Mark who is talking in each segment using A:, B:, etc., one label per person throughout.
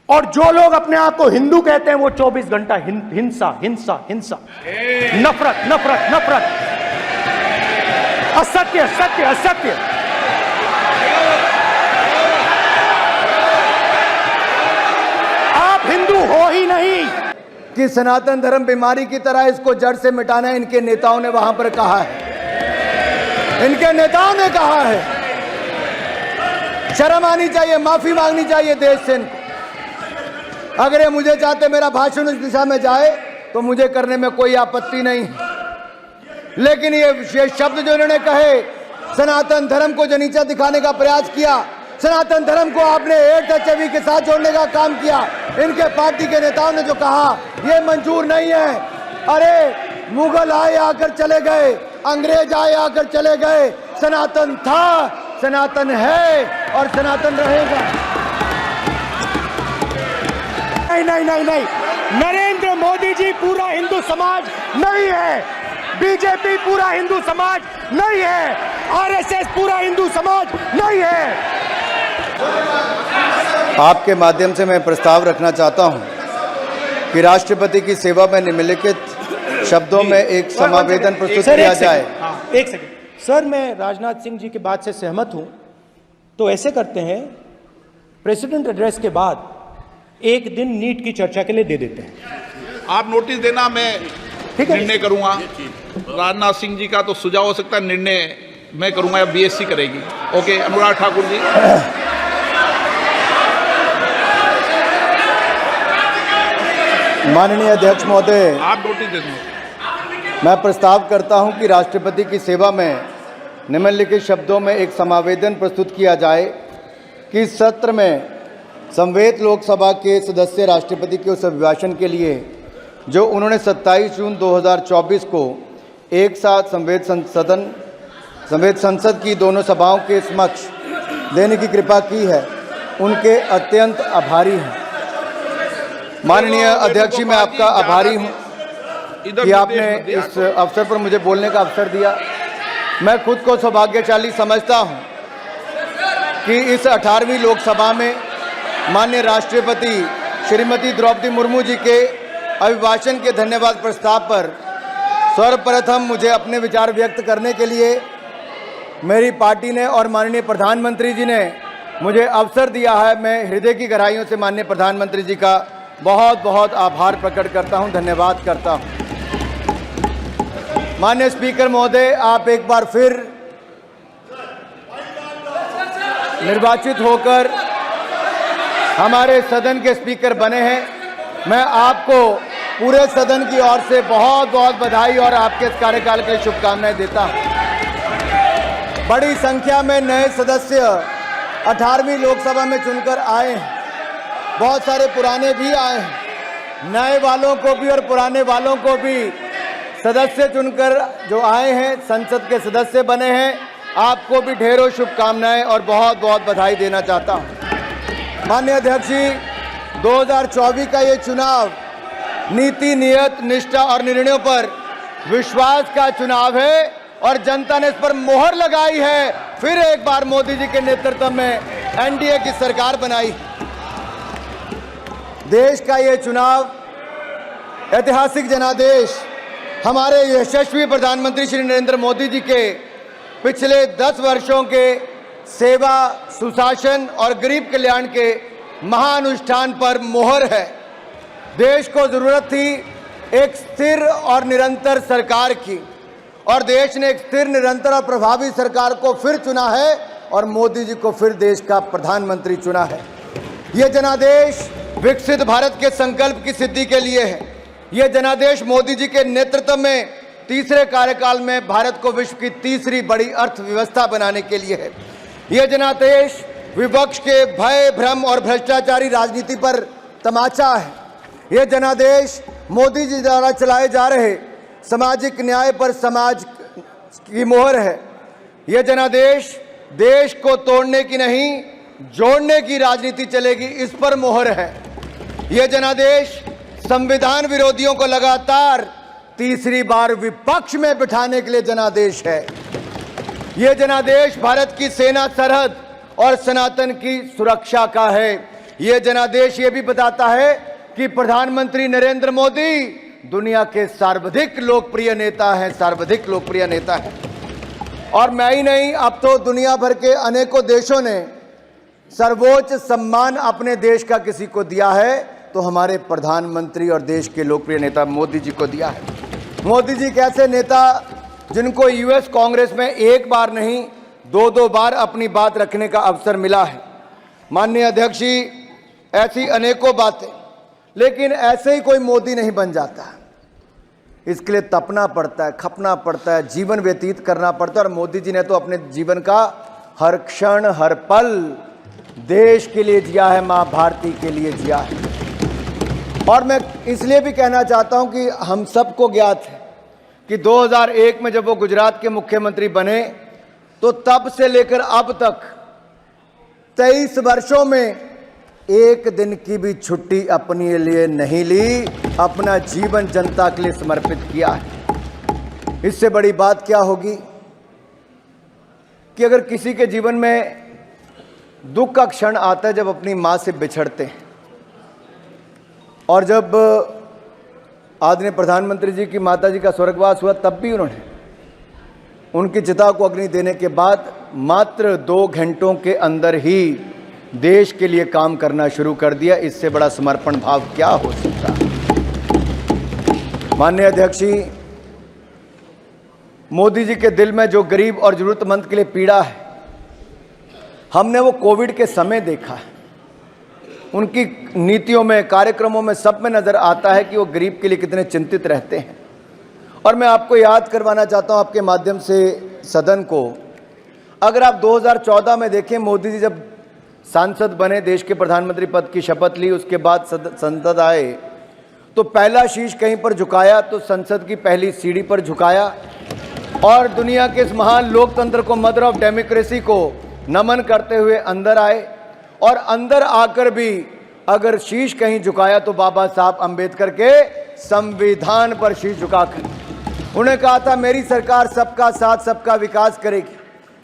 A: और जो लोग अपने आप को हिंदू कहते हैं वो 24 घंटा हिंसा हिंसा हिंसा, नफरत नफरत नफरत, असत्य सत्य असत्य। आप हिंदू हो ही नहीं।
B: कि सनातन धर्म बीमारी की तरह इसको जड़ से मिटाना इनके नेताओं ने वहां पर कहा है, इनके नेताओं ने कहा है। शर्म आनी चाहिए, माफी मांगनी चाहिए देश से इनको। अगर ये मुझे चाहते मेरा भाषण उस दिशा में जाए तो मुझे करने में कोई आपत्ति नहीं है, लेकिन ये शब्द जो इन्होंने कहे, सनातन धर्म को जो नीचा दिखाने का प्रयास किया, सनातन धर्म को आपने एड्स HIV के साथ जोड़ने का काम किया, इनके पार्टी के नेताओं ने जो कहा ये मंजूर नहीं है। अरे मुगल आए आकर चले गए, अंग्रेज आए आकर चले गए, सनातन था, सनातन है और सनातन रहेगा।
A: नहीं नहीं नहीं नहीं, नरेंद्र मोदी जी पूरा हिंदू समाज नहीं है, बीजेपी पूरा हिंदू समाज नहीं है, RSS पूरा हिंदू समाज नहीं है।
B: आपके माध्यम से मैं प्रस्ताव रखना चाहता हूं कि राष्ट्रपति की सेवा में निम्नलिखित शब्दों में एक समावेदन प्रस्तुत किया जाए।
A: एक सेकंड सर, मैं राजनाथ सिंह जी की बात से सहमत हूं। तो ऐसे करते हैं, प्रेसिडेंट एड्रेस के बाद एक दिन नीट की चर्चा के लिए दे देते हैं।
C: आप नोटिस देना, मैं निर्णय करूंगा। राजनाथ सिंह जी का तो सुझाव हो सकता है, निर्णय मैं करूंगा या BSC करेगी। ओके, अनुराग ठाकुर जी।
B: माननीय अध्यक्ष महोदय,
C: आप नोटिस दे दें।
B: मैं प्रस्ताव करता हूं कि राष्ट्रपति की सेवा में निम्नलिखित शब्दों में एक समावेदन प्रस्तुत किया जाए कि इस सत्र में संवेद लोकसभा के सदस्य राष्ट्रपति के उस अभिभाषण के लिए जो उन्होंने 27 जून 2024 को एक साथ संवेद संसद की दोनों सभाओं के समक्ष देने की कृपा की है, उनके अत्यंत आभारी हैं। माननीय अध्यक्ष जी, मैं आपका आभारी हूं कि आपने इस अवसर पर मुझे बोलने का अवसर दिया। मैं खुद को सौभाग्यशाली समझता हूं कि इस 18वीं लोकसभा में माननीय राष्ट्रपति श्रीमती द्रौपदी मुर्मू जी के अभिभाषण के धन्यवाद प्रस्ताव पर सर्वप्रथम मुझे अपने विचार व्यक्त करने के लिए मेरी पार्टी ने और माननीय प्रधानमंत्री जी ने मुझे अवसर दिया है। मैं हृदय की गहराइयों से माननीय प्रधानमंत्री जी का बहुत बहुत आभार प्रकट करता हूं, धन्यवाद करता हूं। माननीय स्पीकर महोदय, आप एक बार फिर निर्वाचित होकर हमारे सदन के स्पीकर बने हैं। मैं आपको पूरे सदन की ओर से बहुत बहुत बधाई और आपके इस कार्यकाल के लिए शुभकामनाएं देता हूं। बड़ी संख्या में नए सदस्य 18वीं लोकसभा में चुनकर आए हैं, बहुत सारे पुराने भी आए हैं। नए वालों को भी और पुराने वालों को भी सदस्य चुनकर जो आए हैं, संसद के सदस्य बने हैं, आपको भी ढेरों शुभकामनाएं और बहुत बहुत बधाई देना चाहता हूं। माननीय अध्यक्ष जी, 2024 का ये चुनाव नीति, नियत, निष्ठा और निर्णयों पर विश्वास का चुनाव है और जनता ने इस पर मोहर लगाई है। फिर एक बार मोदी जी के नेतृत्व में NDA की सरकार बनाई। देश का ये चुनाव ऐतिहासिक जनादेश हमारे यशस्वी प्रधानमंत्री श्री नरेंद्र मोदी जी के पिछले 10 वर्षों के सेवा, सुशासन और गरीब कल्याण के महानुष्ठान पर मोहर है। देश को जरूरत थी एक स्थिर और निरंतर सरकार की, और देश ने एक स्थिर, निरंतर और प्रभावी सरकार को फिर चुना है और मोदी जी को फिर देश का प्रधानमंत्री चुना है। ये जनादेश विकसित भारत के संकल्प की सिद्धि के लिए है। ये जनादेश मोदी जी के नेतृत्व में तीसरे कार्यकाल में भारत को विश्व की तीसरी बड़ी अर्थव्यवस्था बनाने के लिए है। ये जनादेश विपक्ष के भय, भ्रम और भ्रष्टाचारी राजनीति पर तमाचा है। ये जनादेश मोदी जी द्वारा चलाए जा रहे सामाजिक न्याय पर समाज की मोहर है। यह जनादेश देश को तोड़ने की नहीं, जोड़ने की राजनीति चलेगी, इस पर मोहर है। यह जनादेश संविधान विरोधियों को लगातार तीसरी बार विपक्ष में बिठाने के लिए जनादेश है। यह जनादेश भारत की सेना, सरहद और सनातन की सुरक्षा का है। ये जनादेश ये भी बताता है कि प्रधानमंत्री नरेंद्र मोदी दुनिया के सर्वाधिक लोकप्रिय नेता हैं, सर्वाधिक लोकप्रिय नेता हैं। और मैं ही नहीं, अब तो दुनिया भर के अनेकों देशों ने सर्वोच्च सम्मान अपने देश का किसी को दिया है तो हमारे प्रधानमंत्री और देश के लोकप्रिय नेता मोदी जी को दिया है। मोदी जी कैसे नेता जिनको यूएस कांग्रेस में एक बार नहीं 2-2 बार अपनी बात रखने का अवसर मिला है। माननीय अध्यक्ष जी, ऐसी अनेकों बातें, लेकिन ऐसे ही कोई मोदी नहीं बन जाता। इसके लिए तपना पड़ता है, खपना पड़ता है, जीवन व्यतीत करना पड़ता है। और मोदी जी ने तो अपने जीवन का हर क्षण हर पल देश के लिए जिया है, मां भारती के लिए जिया है। और मैं इसलिए भी कहना चाहता हूं कि हम सबको ज्ञात है कि 2001 में जब वो गुजरात के मुख्यमंत्री बने तो तब से लेकर अब तक 23 वर्षों में एक दिन की भी छुट्टी अपने लिए नहीं ली, अपना जीवन जनता के लिए समर्पित किया है। इससे बड़ी बात क्या होगी कि अगर किसी के जीवन में दुख का क्षण आता है जब अपनी मां से बिछड़ते हैं, और जब आदरणीय प्रधानमंत्री जी की माता जी का स्वर्गवास हुआ तब भी उन्होंने उनकी चिता को अग्नि देने के बाद मात्र 2 घंटों के अंदर ही देश के लिए काम करना शुरू कर दिया। इससे बड़ा समर्पण भाव क्या हो सकता है। माननीय अध्यक्ष जी, मोदी जी के दिल में जो गरीब और जरूरतमंद के लिए पीड़ा है, हमने वो कोविड के समय देखा है। उनकी नीतियों में, कार्यक्रमों में, सब में नजर आता है कि वो गरीब के लिए कितने चिंतित रहते हैं। और मैं आपको याद करवाना चाहता हूं आपके माध्यम से सदन को, अगर आप 2014 में देखें, मोदी जी जब सांसद बने, देश के प्रधानमंत्री पद की शपथ ली, उसके बाद संसद आए तो पहला शीश कहीं पर झुकाया तो संसद की पहली सीढ़ी पर झुकाया और दुनिया के इस महान लोकतंत्र को, मदर ऑफ डेमोक्रेसी को नमन करते हुए अंदर आए। और अंदर आकर भी अगर शीश कहीं झुकाया तो बाबा साहब अंबेडकर के संविधान पर शीश झुकाकर उन्हें कहा था, मेरी सरकार सबका साथ सबका विकास करेगी,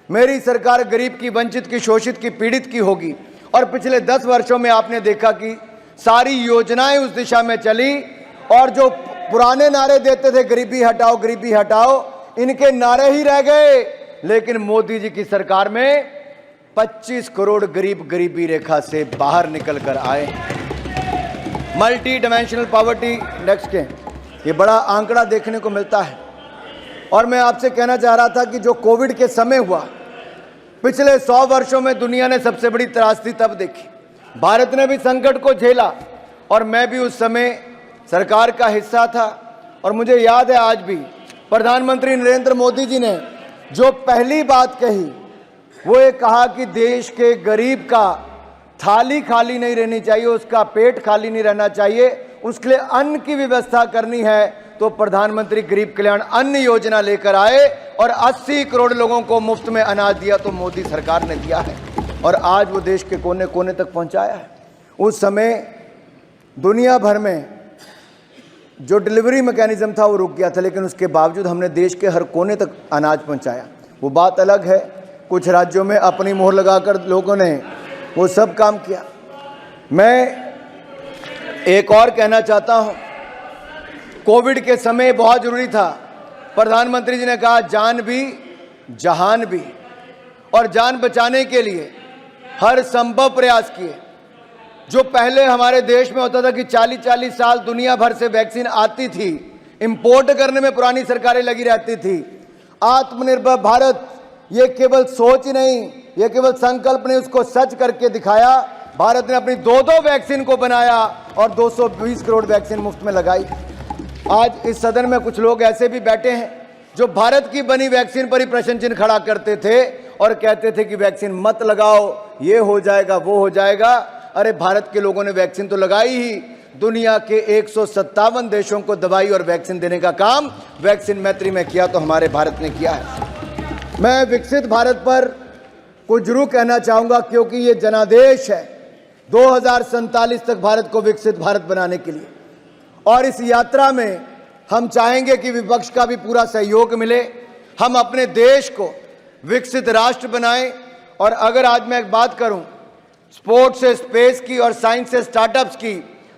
B: मेरी सरकार गरीब की, वंचित की, शोषित की, पीड़ित की होगी। और पिछले 10 वर्षों में आपने देखा कि सारी योजनाएं उस दिशा में चली। और जो पुराने नारे देते थे, गरीबी हटाओ, गरीबी हटाओ, इनके नारे ही रह गए। लेकिन मोदी जी की सरकार में 25 करोड़ गरीब गरीबी रेखा से बाहर निकल कर आए। मल्टी डायमेंशनल पॉवर्टी इंडेक्स के ये बड़ा आंकड़ा देखने को मिलता है। और मैं आपसे कहना चाह रहा था कि जो कोविड के समय हुआ, पिछले 100 वर्षों में दुनिया ने सबसे बड़ी त्रासदी तब देखी। भारत ने भी संकट को झेला और मैं भी उस समय सरकार का हिस्सा था। और मुझे याद है आज भी प्रधानमंत्री नरेंद्र मोदी जी ने जो पहली बात कही वो ये कहा कि देश के गरीब का थाली खाली नहीं रहनी चाहिए, उसका पेट खाली नहीं रहना चाहिए, उसके लिए अन्न की व्यवस्था करनी है। तो प्रधानमंत्री गरीब कल्याण अन्न योजना लेकर आए और 80 करोड़ लोगों को मुफ्त में अनाज दिया, तो मोदी सरकार ने दिया है और आज वो देश के कोने कोने तक पहुंचाया है। उस समय दुनिया भर में जो डिलीवरी मैकेनिज्म था वो रुक गया था, लेकिन उसके बावजूद हमने देश के हर कोने तक अनाज पहुंचाया। वो बात अलग है, कुछ राज्यों में अपनी मोहर लगाकर लोगों ने वो सब काम किया। मैं एक और कहना चाहता हूं, कोविड के समय बहुत जरूरी था, प्रधानमंत्री जी ने कहा जान भी जहान भी, और जान बचाने के लिए हर संभव प्रयास किए। जो पहले हमारे देश में होता था कि 40-40 साल दुनिया भर से वैक्सीन आती थी, इंपोर्ट करने में पुरानी सरकारें लगी रहती थी। आत्मनिर्भर भारत ये केवल सोच ही नहीं, ये केवल संकल्प नहीं, उसको सच करके दिखाया। भारत ने अपनी 2-2 वैक्सीन को बनाया और 220 करोड़ वैक्सीन मुफ्त में लगाई। आज इस सदन में कुछ लोग ऐसे भी बैठे हैं जो भारत की बनी वैक्सीन पर ही प्रश्न चिन्ह खड़ा करते थे और कहते थे कि वैक्सीन मत लगाओ, ये हो जाएगा, वो हो जाएगा। अरे भारत के लोगों ने वैक्सीन तो लगाई ही, दुनिया के 157 देशों को दवाई और वैक्सीन देने का काम वैक्सीन मैत्री में किया तो हमारे भारत ने किया है। मैं विकसित भारत पर कुछ जरूर कहना चाहूंगा, क्योंकि ये जनादेश है 2047 तक भारत को विकसित भारत बनाने के लिए। और इस यात्रा में हम चाहेंगे कि विपक्ष का भी पूरा सहयोग मिले, हम अपने देश को विकसित राष्ट्र बनाएं। और अगर आज मैं एक बात करूं स्पोर्ट्स से स्पेस की और साइंस से स्टार्टअप्स की,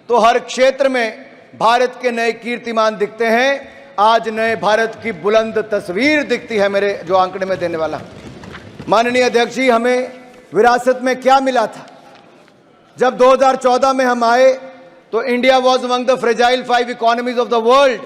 B: तो हर क्षेत्र में भारत के नए कीर्तिमान दिखते हैं। आज नए भारत की बुलंद तस्वीर दिखती है मेरे जो आंकड़े में देने वाला। माननीय अध्यक्ष जी, हमें विरासत में क्या मिला था? जब 2014 में हम आए तो India was among the fragile 5 economies of the world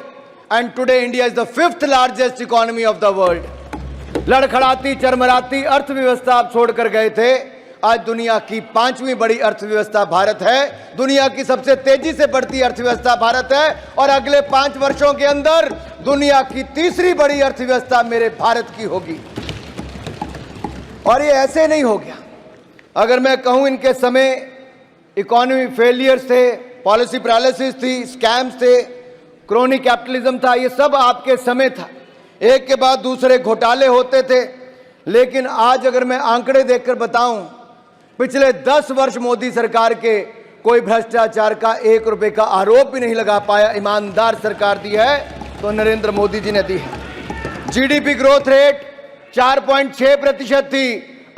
B: and today India is the 5th largest economy of the world. लड़खड़ाती चरमराती अर्थव्यवस्था आप छोड़कर गए थे, आज दुनिया की 5वीं बड़ी अर्थव्यवस्था भारत है, दुनिया की सबसे तेजी से बढ़ती अर्थव्यवस्था भारत है, और अगले 5 वर्षों के अंदर दुनिया की 3री बड़ी अर्थव्यवस्था मेरे भारत की होगी। और ये ऐसे नहीं हो गया। अगर मैं कहूं, इनके समय इकोनॉमी फेलियर्स थे, पॉलिसी पैरालिसिस थी, स्कैम्स थे, क्रोनी कैपिटलिज्म था, ये सब आपके समय था। एक के बाद दूसरे घोटाले होते थे। लेकिन आज अगर मैं आंकड़े देखकर बताऊं, पिछले 10 वर्ष मोदी सरकार के कोई भ्रष्टाचार का 1 रुपए का आरोप भी नहीं लगा पाया, ईमानदार सरकार दी है तो नरेंद्र मोदी जी ने दी है। जीडीपी ग्रोथ रेट 4.6% थी।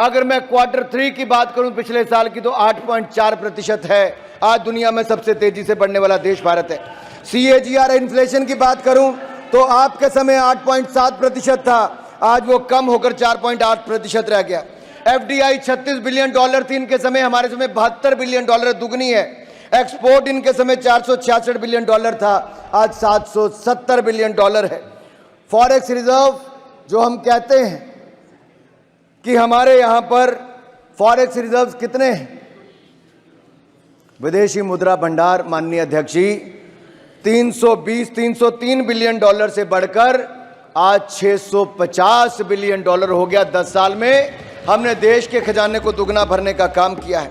B: अगर मैं Q3 की बात करूं पिछले साल की, तो 8.4% है। आज दुनिया में सबसे तेजी से बढ़ने वाला देश भारत है। CAGR इन्फ्लेशन की बात करूं तो आपके समय 8.7% था, आज वो कम होकर 4.8% रह गया। FDI $36 बिलियन थी इनके समय, हमारे समय $72 बिलियन, दुगनी है। एक्सपोर्ट इनके समय $466 बिलियन था, आज $770 बिलियन है। फॉरेक्स रिजर्व जो हम कहते हैं कि हमारे यहां पर फॉरेक्स रिजर्व्स कितने हैं? विदेशी मुद्रा भंडार माननीय अध्यक्ष जी 303 बिलियन से बढ़कर आज $650 बिलियन हो गया। 10 साल में हमने देश के खजाने को दुगना भरने का काम किया है।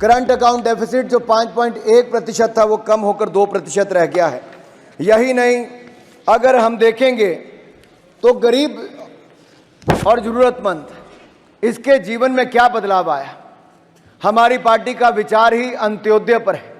B: करंट अकाउंट डेफिसिट जो 5.1% था वो कम होकर 2% रह गया है। यही नहीं, अगर हम देखेंगे तो गरीब और जरूरतमंद, इसके जीवन में क्या बदलाव आया? हमारी पार्टी का विचार ही अंत्योदय पर है।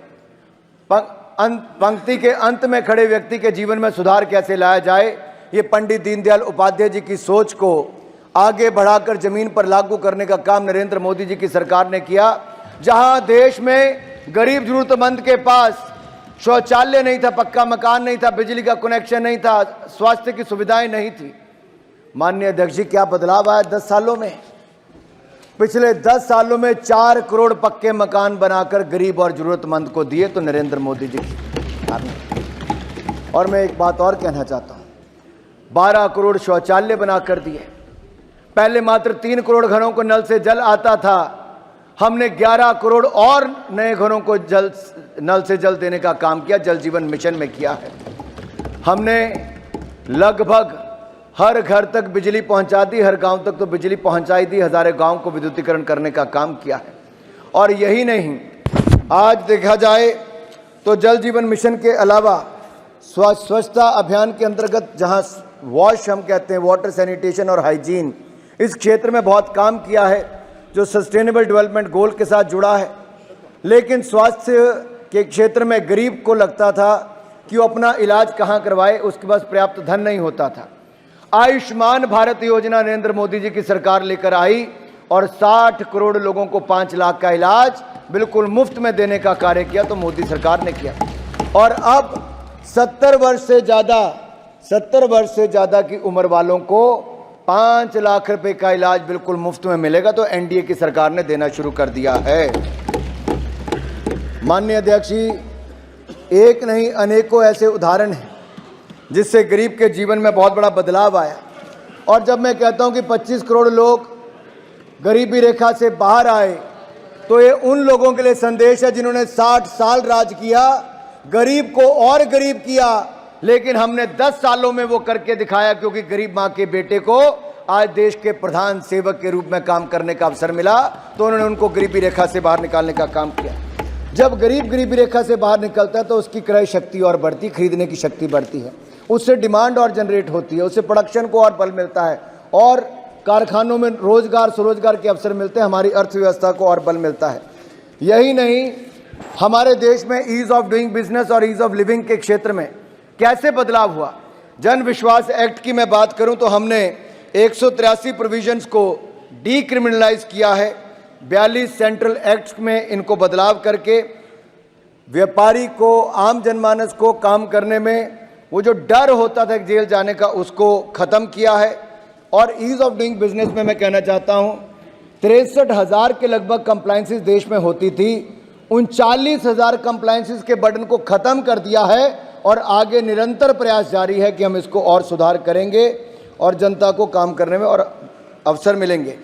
B: पंक्ति के अंत में खड़े व्यक्ति के जीवन में सुधार कैसे लाया जाए, ये पंडित दीनदयाल उपाध्याय जी की सोच को आगे बढ़ाकर जमीन पर लागू करने का काम नरेंद्र मोदी जी की सरकार ने किया। जहां देश में गरीब जरूरतमंद के पास शौचालय नहीं था, पक्का मकान नहीं था, बिजली का कनेक्शन नहीं था, स्वास्थ्य की सुविधाएं नहीं थी, माननीय अध्यक्ष जी क्या बदलाव आया 10 सालों में? पिछले 10 सालों में 4 करोड़ पक्के मकान बनाकर गरीब और जरूरतमंद को दिए तो नरेंद्र मोदी जी की। और मैं एक बात और कहना चाहता हूं, 12 करोड़ शौचालय बनाकर दिए। पहले मात्र 3 करोड़ घरों को नल से जल आता था, हमने 11 करोड़ और नए घरों को नल से जल देने का काम किया, जल जीवन मिशन में किया है। हमने लगभग हर घर तक बिजली पहुंचा दी, हर गांव तक तो बिजली पहुंचाई दी, हजारों गांव को विद्युतीकरण करने का काम किया है। और यही नहीं, आज देखा जाए तो जल जीवन मिशन के अलावा स्वच्छता अभियान के अंतर्गत जहां वॉश हम कहते हैं, वाटर सैनिटेशन और हाइजीन, इस क्षेत्र में बहुत काम किया है जो सस्टेनेबल डेवलपमेंट गोल के साथ जुड़ा है। लेकिन स्वास्थ्य के क्षेत्र में गरीब को लगता था कि वो अपना इलाज कहाँ करवाए, उसके पास पर्याप्त धन नहीं होता था। आयुष्मान भारत योजना नरेंद्र मोदी जी की सरकार लेकर आई और 60 करोड़ लोगों को 5 लाख का इलाज बिल्कुल मुफ्त में देने का कार्य किया तो मोदी सरकार ने किया। और अब 70 वर्ष से ज़्यादा की उम्र वालों को 5 लाख रुपए का इलाज बिल्कुल मुफ्त में मिलेगा तो एनडीए की सरकार ने देना शुरू कर दिया है। माननीय अध्यक्ष जी, एक नहीं अनेकों ऐसे उदाहरण हैं जिससे गरीब के जीवन में बहुत बड़ा बदलाव आया। और जब मैं कहता हूं कि 25 करोड़ लोग गरीबी रेखा से बाहर आए तो ये उन लोगों के लिए संदेश है जिन्होंने 60 साल राज किया, गरीब को और गरीब किया, लेकिन हमने 10 सालों में वो करके दिखाया, क्योंकि गरीब मां के बेटे को आज देश के प्रधान सेवक के रूप में काम करने का अवसर मिला तो उन्होंने उनको गरीबी रेखा से बाहर निकालने का काम किया। जब गरीब गरीबी रेखा से बाहर निकलता है तो उसकी क्रय शक्ति और बढ़ती, खरीदने की शक्ति बढ़ती है, उससे डिमांड और जनरेट होती है, उससे प्रोडक्शन को और बल मिलता है और कारखानों में रोजगार स्वरोजगार के अवसर मिलते हैं, हमारी अर्थव्यवस्था को और बल मिलता है। यही नहीं, हमारे देश में ईज ऑफ डूइंग बिजनेस और ईज ऑफ लिविंग के क्षेत्र में कैसे बदलाव हुआ। जन विश्वास एक्ट की मैं बात करूं तो हमने 183 प्रोविजंस को डीक्रिमिनलाइज किया है, 42 सेंट्रल एक्ट्स में इनको बदलाव करके व्यापारी को, आम जनमानस को काम करने में वो जो डर होता था जेल जाने का, उसको ख़त्म किया है। और ईज़ ऑफ डूइंग बिजनेस में मैं कहना चाहता हूँ 63,000 के लगभग कंप्लाइंसेस देश में होती थी, 39,000 कंप्लाइंसेस के बर्डन को ख़त्म कर दिया है और आगे निरंतर प्रयास जारी है कि हम इसको और सुधार करेंगे और जनता को काम करने में और अवसर मिलेंगे।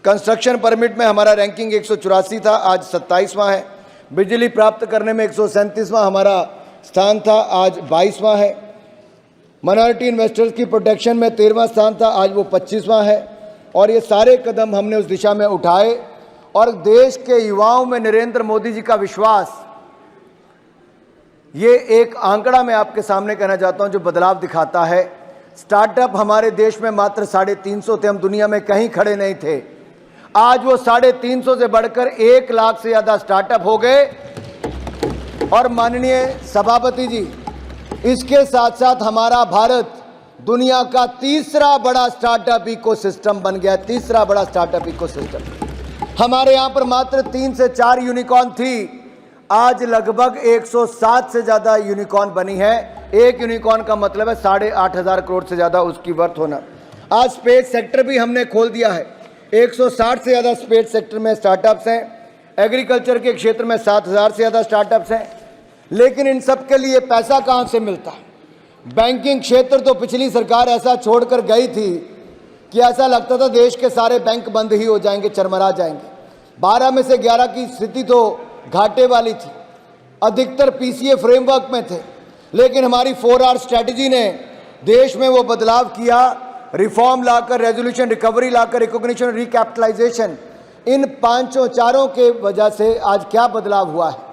B: कंस्ट्रक्शन परमिट में हमारा रैंकिंग 184 था, आज 27वां है। बिजली प्राप्त करने में 137वां हमारा स्थान था, आज 22वां है। माइनॉरिटी इन्वेस्टर्स की प्रोटेक्शन में 13वां स्थान था, आज वो 25वां है। और ये सारे कदम हमने उस दिशा में उठाए और देश के युवाओं में नरेंद्र मोदी जी का विश्वास, ये एक आंकड़ा मैं आपके सामने कहना चाहता हूं जो बदलाव दिखाता है। स्टार्टअप हमारे देश में मात्र 350 थे, हम दुनिया में कहीं खड़े नहीं थे। आज वो 350 से बढ़कर 1 लाख से ज़्यादा स्टार्टअप हो गए। और माननीय सभापति जी, इसके साथ साथ हमारा भारत दुनिया का तीसरा बड़ा स्टार्टअप इकोसिस्टम बन गया, तीसरा बड़ा स्टार्टअप इकोसिस्टम। हमारे यहाँ पर मात्र 3 से 4 यूनिकॉर्न थी, आज लगभग 107 से ज़्यादा यूनिकॉर्न बनी है। एक यूनिकॉर्न का मतलब है 8,500 करोड़ से ज़्यादा उसकी वर्थ होना। आज स्पेस सेक्टर भी हमने खोल दिया है, 160 से ज़्यादा स्पेस सेक्टर में स्टार्टअप्स हैं। एग्रीकल्चर के क्षेत्र में 7,000 से ज़्यादा स्टार्टअप्स हैं। लेकिन इन सब के लिए पैसा कहाँ से मिलता है? बैंकिंग क्षेत्र तो पिछली सरकार ऐसा छोड़कर गई थी कि ऐसा लगता था देश के सारे बैंक बंद ही हो जाएंगे, चरमरा जाएंगे। 12 में से 11 की स्थिति तो घाटे वाली थी, अधिकतर पीसीए फ्रेमवर्क में थे। लेकिन हमारी 4R स्ट्रैटेजी ने देश में वो बदलाव किया, रिफॉर्म लाकर, रेजोल्यूशन रिकवरी लाकर, रिकॉग्निशन, रिकैपिटलाइजेशन, इन चारों के वजह से आज क्या बदलाव हुआ है।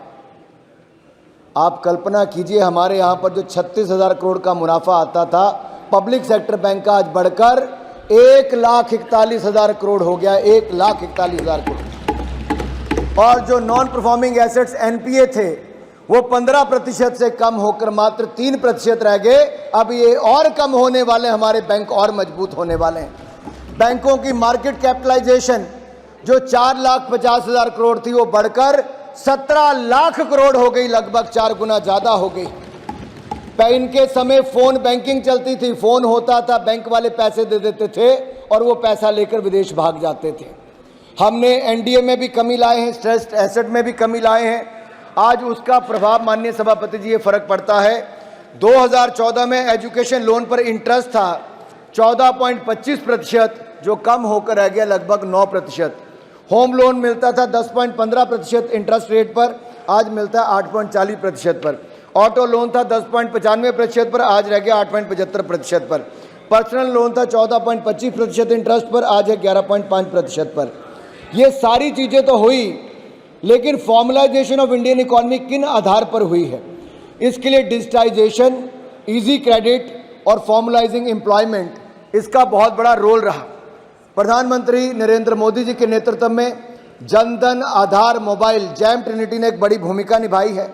B: आप कल्पना कीजिए, हमारे यहाँ पर जो 36,000 करोड़ का मुनाफा आता था पब्लिक सेक्टर बैंक का, आज बढ़कर 1,41,000 करोड़ हो गया, 1,41,000 करोड़। और जो नॉन परफॉर्मिंग एसेट्स NPA थे वो 15% से कम होकर मात्र 3% रह गए। अब ये और कम होने वाले, हमारे बैंक और मजबूत होने वाले हैं। बैंकों की मार्केट कैपिटलाइजेशन जो 4,50,000 करोड़ थी वो बढ़कर 17 लाख करोड़ हो गई, लगभग 4 गुना ज़्यादा हो गई। इनके समय फ़ोन बैंकिंग चलती थी, फ़ोन होता था, बैंक वाले पैसे दे देते थे और वो पैसा लेकर विदेश भाग जाते थे। हमने NDA में भी कमी लाए हैं, स्ट्रेस्ड एसेट में भी कमी लाए हैं। आज उसका प्रभाव माननीय सभापति जी ये फर्क पड़ता है। 2014 में एजुकेशन लोन पर इंटरेस्ट था 14.25%, जो कम होकर रह गया लगभग 9%। होम लोन मिलता था 10.15% इंटरेस्ट रेट पर, आज मिलता है 8.40% पर। ऑटो लोन था 10.95% पर, आज रह गया 8.75% पर। पर्सनल लोन था 14.25% इंटरेस्ट पर, आज है 11.5% पर। ये सारी चीज़ें तो हुई, लेकिन फॉर्मलाइजेशन ऑफ इंडियन इकॉनमी किन आधार पर हुई है? इसके लिए डिजिटाइजेशन, इजी क्रेडिट और फॉर्मलाइजिंग एम्प्लॉयमेंट, इसका बहुत बड़ा रोल रहा। प्रधानमंत्री नरेंद्र मोदी जी के नेतृत्व में जनधन, आधार, मोबाइल, जैम ट्रिनिटी ने एक बड़ी भूमिका निभाई है।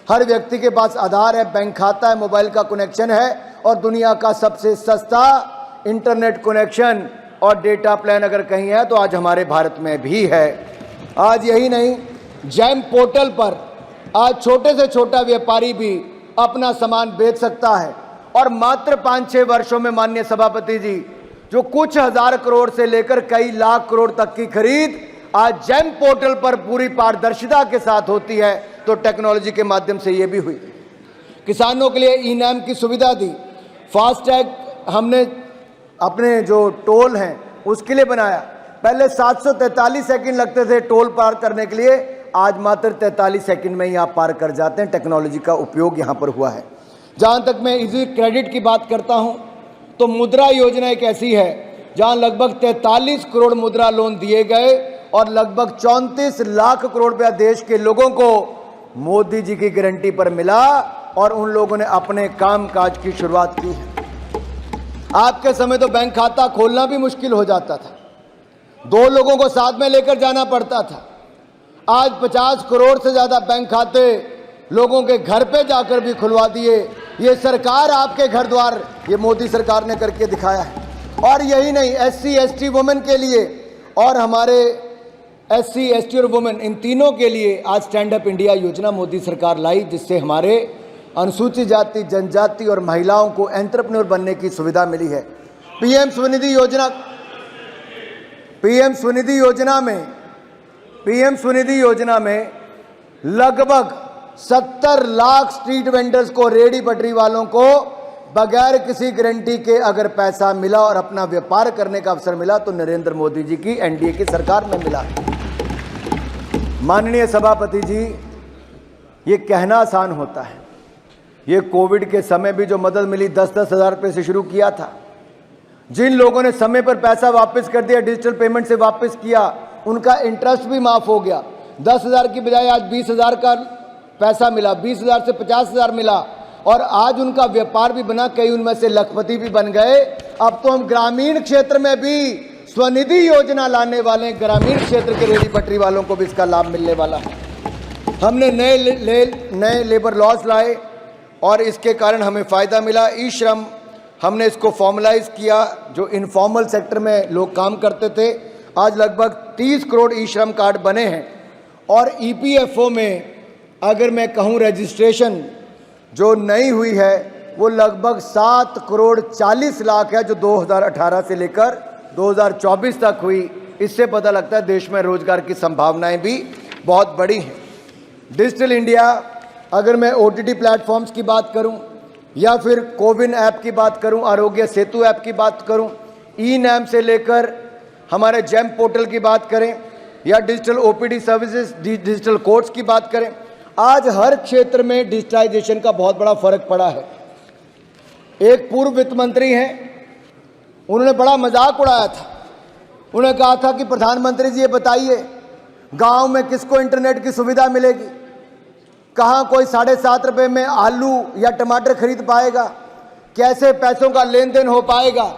B: हर व्यक्ति के पास आधार है, बैंक खाता है, मोबाइल का कनेक्शन है और दुनिया का सबसे सस्ता इंटरनेट कनेक्शन और डेटा प्लान अगर कहीं है तो आज हमारे भारत में भी है। आज यही नहीं, जैम पोर्टल पर आज छोटे से छोटा व्यापारी भी अपना सामान बेच सकता है और मात्र 5-6 वर्षों में माननीय सभापति जी, जो कुछ हजार करोड़ से लेकर कई लाख करोड़ तक की खरीद आज जैम पोर्टल पर पूरी पारदर्शिता के साथ होती है, तो टेक्नोलॉजी के माध्यम से ये भी हुई। किसानों के लिए ई-नाम की सुविधा दी, फास्टैग हमने अपने जो टोल हैं उसके लिए बनाया। पहले 743 सेकंड लगते थे टोल पार करने के लिए, आज मात्र 43 सेकंड में ही आप पार कर जाते हैं। टेक्नोलॉजी का उपयोग यहाँ पर हुआ है। जहाँ तक मैं इजी क्रेडिट की बात करता हूँ तो मुद्रा योजना एक ऐसी है जहाँ लगभग 43 करोड़ मुद्रा लोन दिए गए और लगभग 34 लाख करोड़ रुपया देश के लोगों को मोदी जी की गारंटी पर मिला और उन लोगों ने अपने काम काज की शुरुआत की। आपके समय तो बैंक खाता खोलना भी मुश्किल हो जाता था, 2 लोगों को साथ में लेकर जाना पड़ता था। आज 50 करोड़ से ज़्यादा बैंक खाते लोगों के घर पे जाकर भी खुलवा दिए। ये सरकार आपके घर द्वार, ये मोदी सरकार ने करके दिखाया है। और यही नहीं, SC ST वुमेन के लिए और हमारे SC, ST और वुमेन, इन तीनों के लिए आज स्टैंड अप इंडिया योजना मोदी सरकार लाई, जिससे हमारे अनुसूचित जाति, जनजाति और महिलाओं को एंटरप्रेन्योर बनने की सुविधा मिली है। पीएम स्वनिधि योजना में लगभग 70 लाख स्ट्रीट वेंडर्स को, रेडी पटरी वालों को बगैर किसी गारंटी के अगर पैसा मिला और अपना व्यापार करने का अवसर मिला तो नरेंद्र मोदी जी की एनडीए की सरकार में मिला। माननीय सभापति जी, ये कहना आसान होता है, ये कोविड के समय भी जो मदद मिली 10-10 हज़ार रुपये से शुरू किया था। जिन लोगों ने समय पर पैसा वापस कर दिया, डिजिटल पेमेंट से वापस किया, उनका इंटरेस्ट भी माफ हो गया। 10,000 की बजाय आज 20,000 का पैसा मिला, 20,000 से 50,000 मिला और आज उनका व्यापार भी बना, कई उनमें से लखपति भी बन गए। अब तो हम ग्रामीण क्षेत्र में भी स्वनिधि योजना लाने वाले, ग्रामीण क्षेत्र के रेडी पटरी वालों को भी इसका लाभ मिलने वाला है। हमने नए लेबर लॉज लाए और इसके कारण हमें फ़ायदा मिला। ई श्रम हमने इसको फॉर्मलाइज किया, जो इनफॉर्मल सेक्टर में लोग काम करते थे। आज लगभग 30 करोड़ ई श्रम कार्ड बने हैं और ईपीएफओ में अगर मैं कहूँ रजिस्ट्रेशन जो नई हुई है वो लगभग 7 करोड़ 40 लाख है, जो 2018 से लेकर 2024 तक हुई। इससे पता लगता है देश में रोजगार की संभावनाएं भी बहुत बड़ी हैं। डिजिटल इंडिया, अगर मैं OTT प्लेटफॉर्म्स की बात करूं या फिर कोविन ऐप की बात करूं, आरोग्य सेतु ऐप की बात करूं, ई नैम से लेकर हमारे जेम पोर्टल की बात करें या digital OPD services, digital courts की बात करें, आज हर क्षेत्र में डिजिटाइजेशन का बहुत बड़ा फर्क पड़ा है। एक पूर्व वित्त मंत्री हैं, उन्होंने बड़ा मजाक उड़ाया था। उन्होंने कहा था कि प्रधानमंत्री जी ये बताइए, गांव में किसको इंटरनेट की सुविधा मिलेगी? कहाँ कोई 7.5 रुपये में आलू या टमाटर खरीद पाएगा? कैसे पैसों का लेन देन हो पाएगा?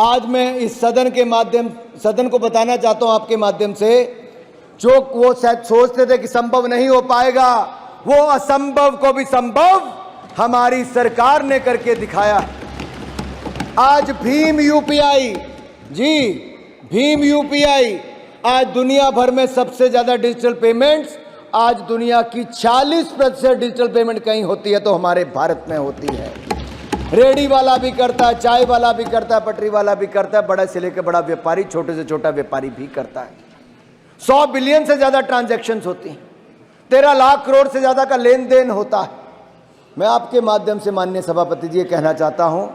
B: आज मैं इस सदन को बताना चाहता हूँ आपके माध्यम से, जो वो शायद सोचते थे कि संभव नहीं हो पाएगा, वो असंभव को भी संभव हमारी सरकार ने करके दिखाया। आज भीम यूपीआई आज दुनिया भर में सबसे ज्यादा डिजिटल पेमेंट्स, आज दुनिया की 40% डिजिटल पेमेंट कहीं होती है तो हमारे भारत में होती है। रेडी वाला भी करता है, चाय वाला भी करता है, पटरी वाला भी करता है, बड़ा से लेकर बड़ा व्यापारी, छोटे से छोटा व्यापारी भी करता है। 100 बिलियन से ज्यादा ट्रांजैक्शंस होती हैं, 13 लाख करोड़ से ज्यादा का लेन देन होता है। मैं आपके माध्यम से माननीय सभापति जी ये कहना चाहता हूं,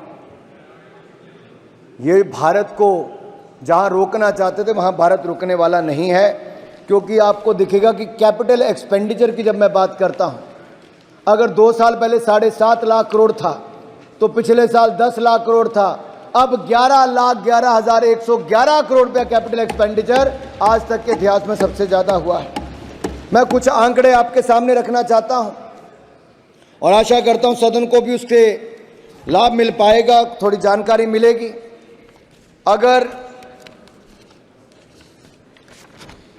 B: ये भारत को जहां रोकना चाहते थे वहां भारत रुकने वाला नहीं है, क्योंकि आपको दिखेगा कि कैपिटल एक्सपेंडिचर की जब मैं बात करता हूं, अगर 2 साल पहले 7.5 लाख करोड़ था तो पिछले साल 10 लाख करोड़ था, अब 11,11,111 करोड़ रुपया कैपिटल एक्सपेंडिचर आज तक के इतिहास में सबसे ज्यादा हुआ है। मैं कुछ आंकड़े आपके सामने रखना चाहता हूं और आशा करता हूं सदन को भी उसके लाभ मिल पाएगा, थोड़ी जानकारी मिलेगी। अगर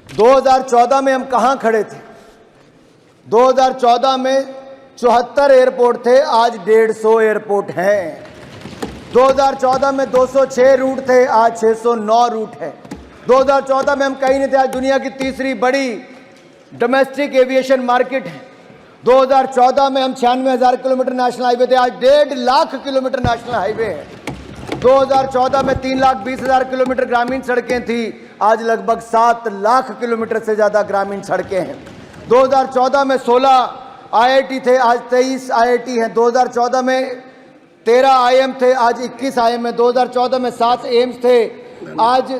B: 2014 में हम कहां खड़े थे? 2014 में 74 एयरपोर्ट थे, आज 150 एयरपोर्ट हैं। 2014 में 206 रूट थे, आज 609 रूट है। 2014 में हम कहीं नहीं थे, आज दुनिया की तीसरी बड़ी डोमेस्टिक एविएशन मार्केट है। 2014 में हम 96,000 किलोमीटर नेशनल हाईवे थे, आज 1.5 लाख किलोमीटर नेशनल हाईवे है। 2014 में 3,20,000 किलोमीटर ग्रामीण सड़कें थी, आज लगभग 7 लाख किलोमीटर से ज्यादा ग्रामीण सड़कें हैं। 2014 में 16 IIT थे, आज 23 IIT हैं। 2014 में 13 IIM थे, आज 21 IIM है। 2014 में 7 एम्स थे, आज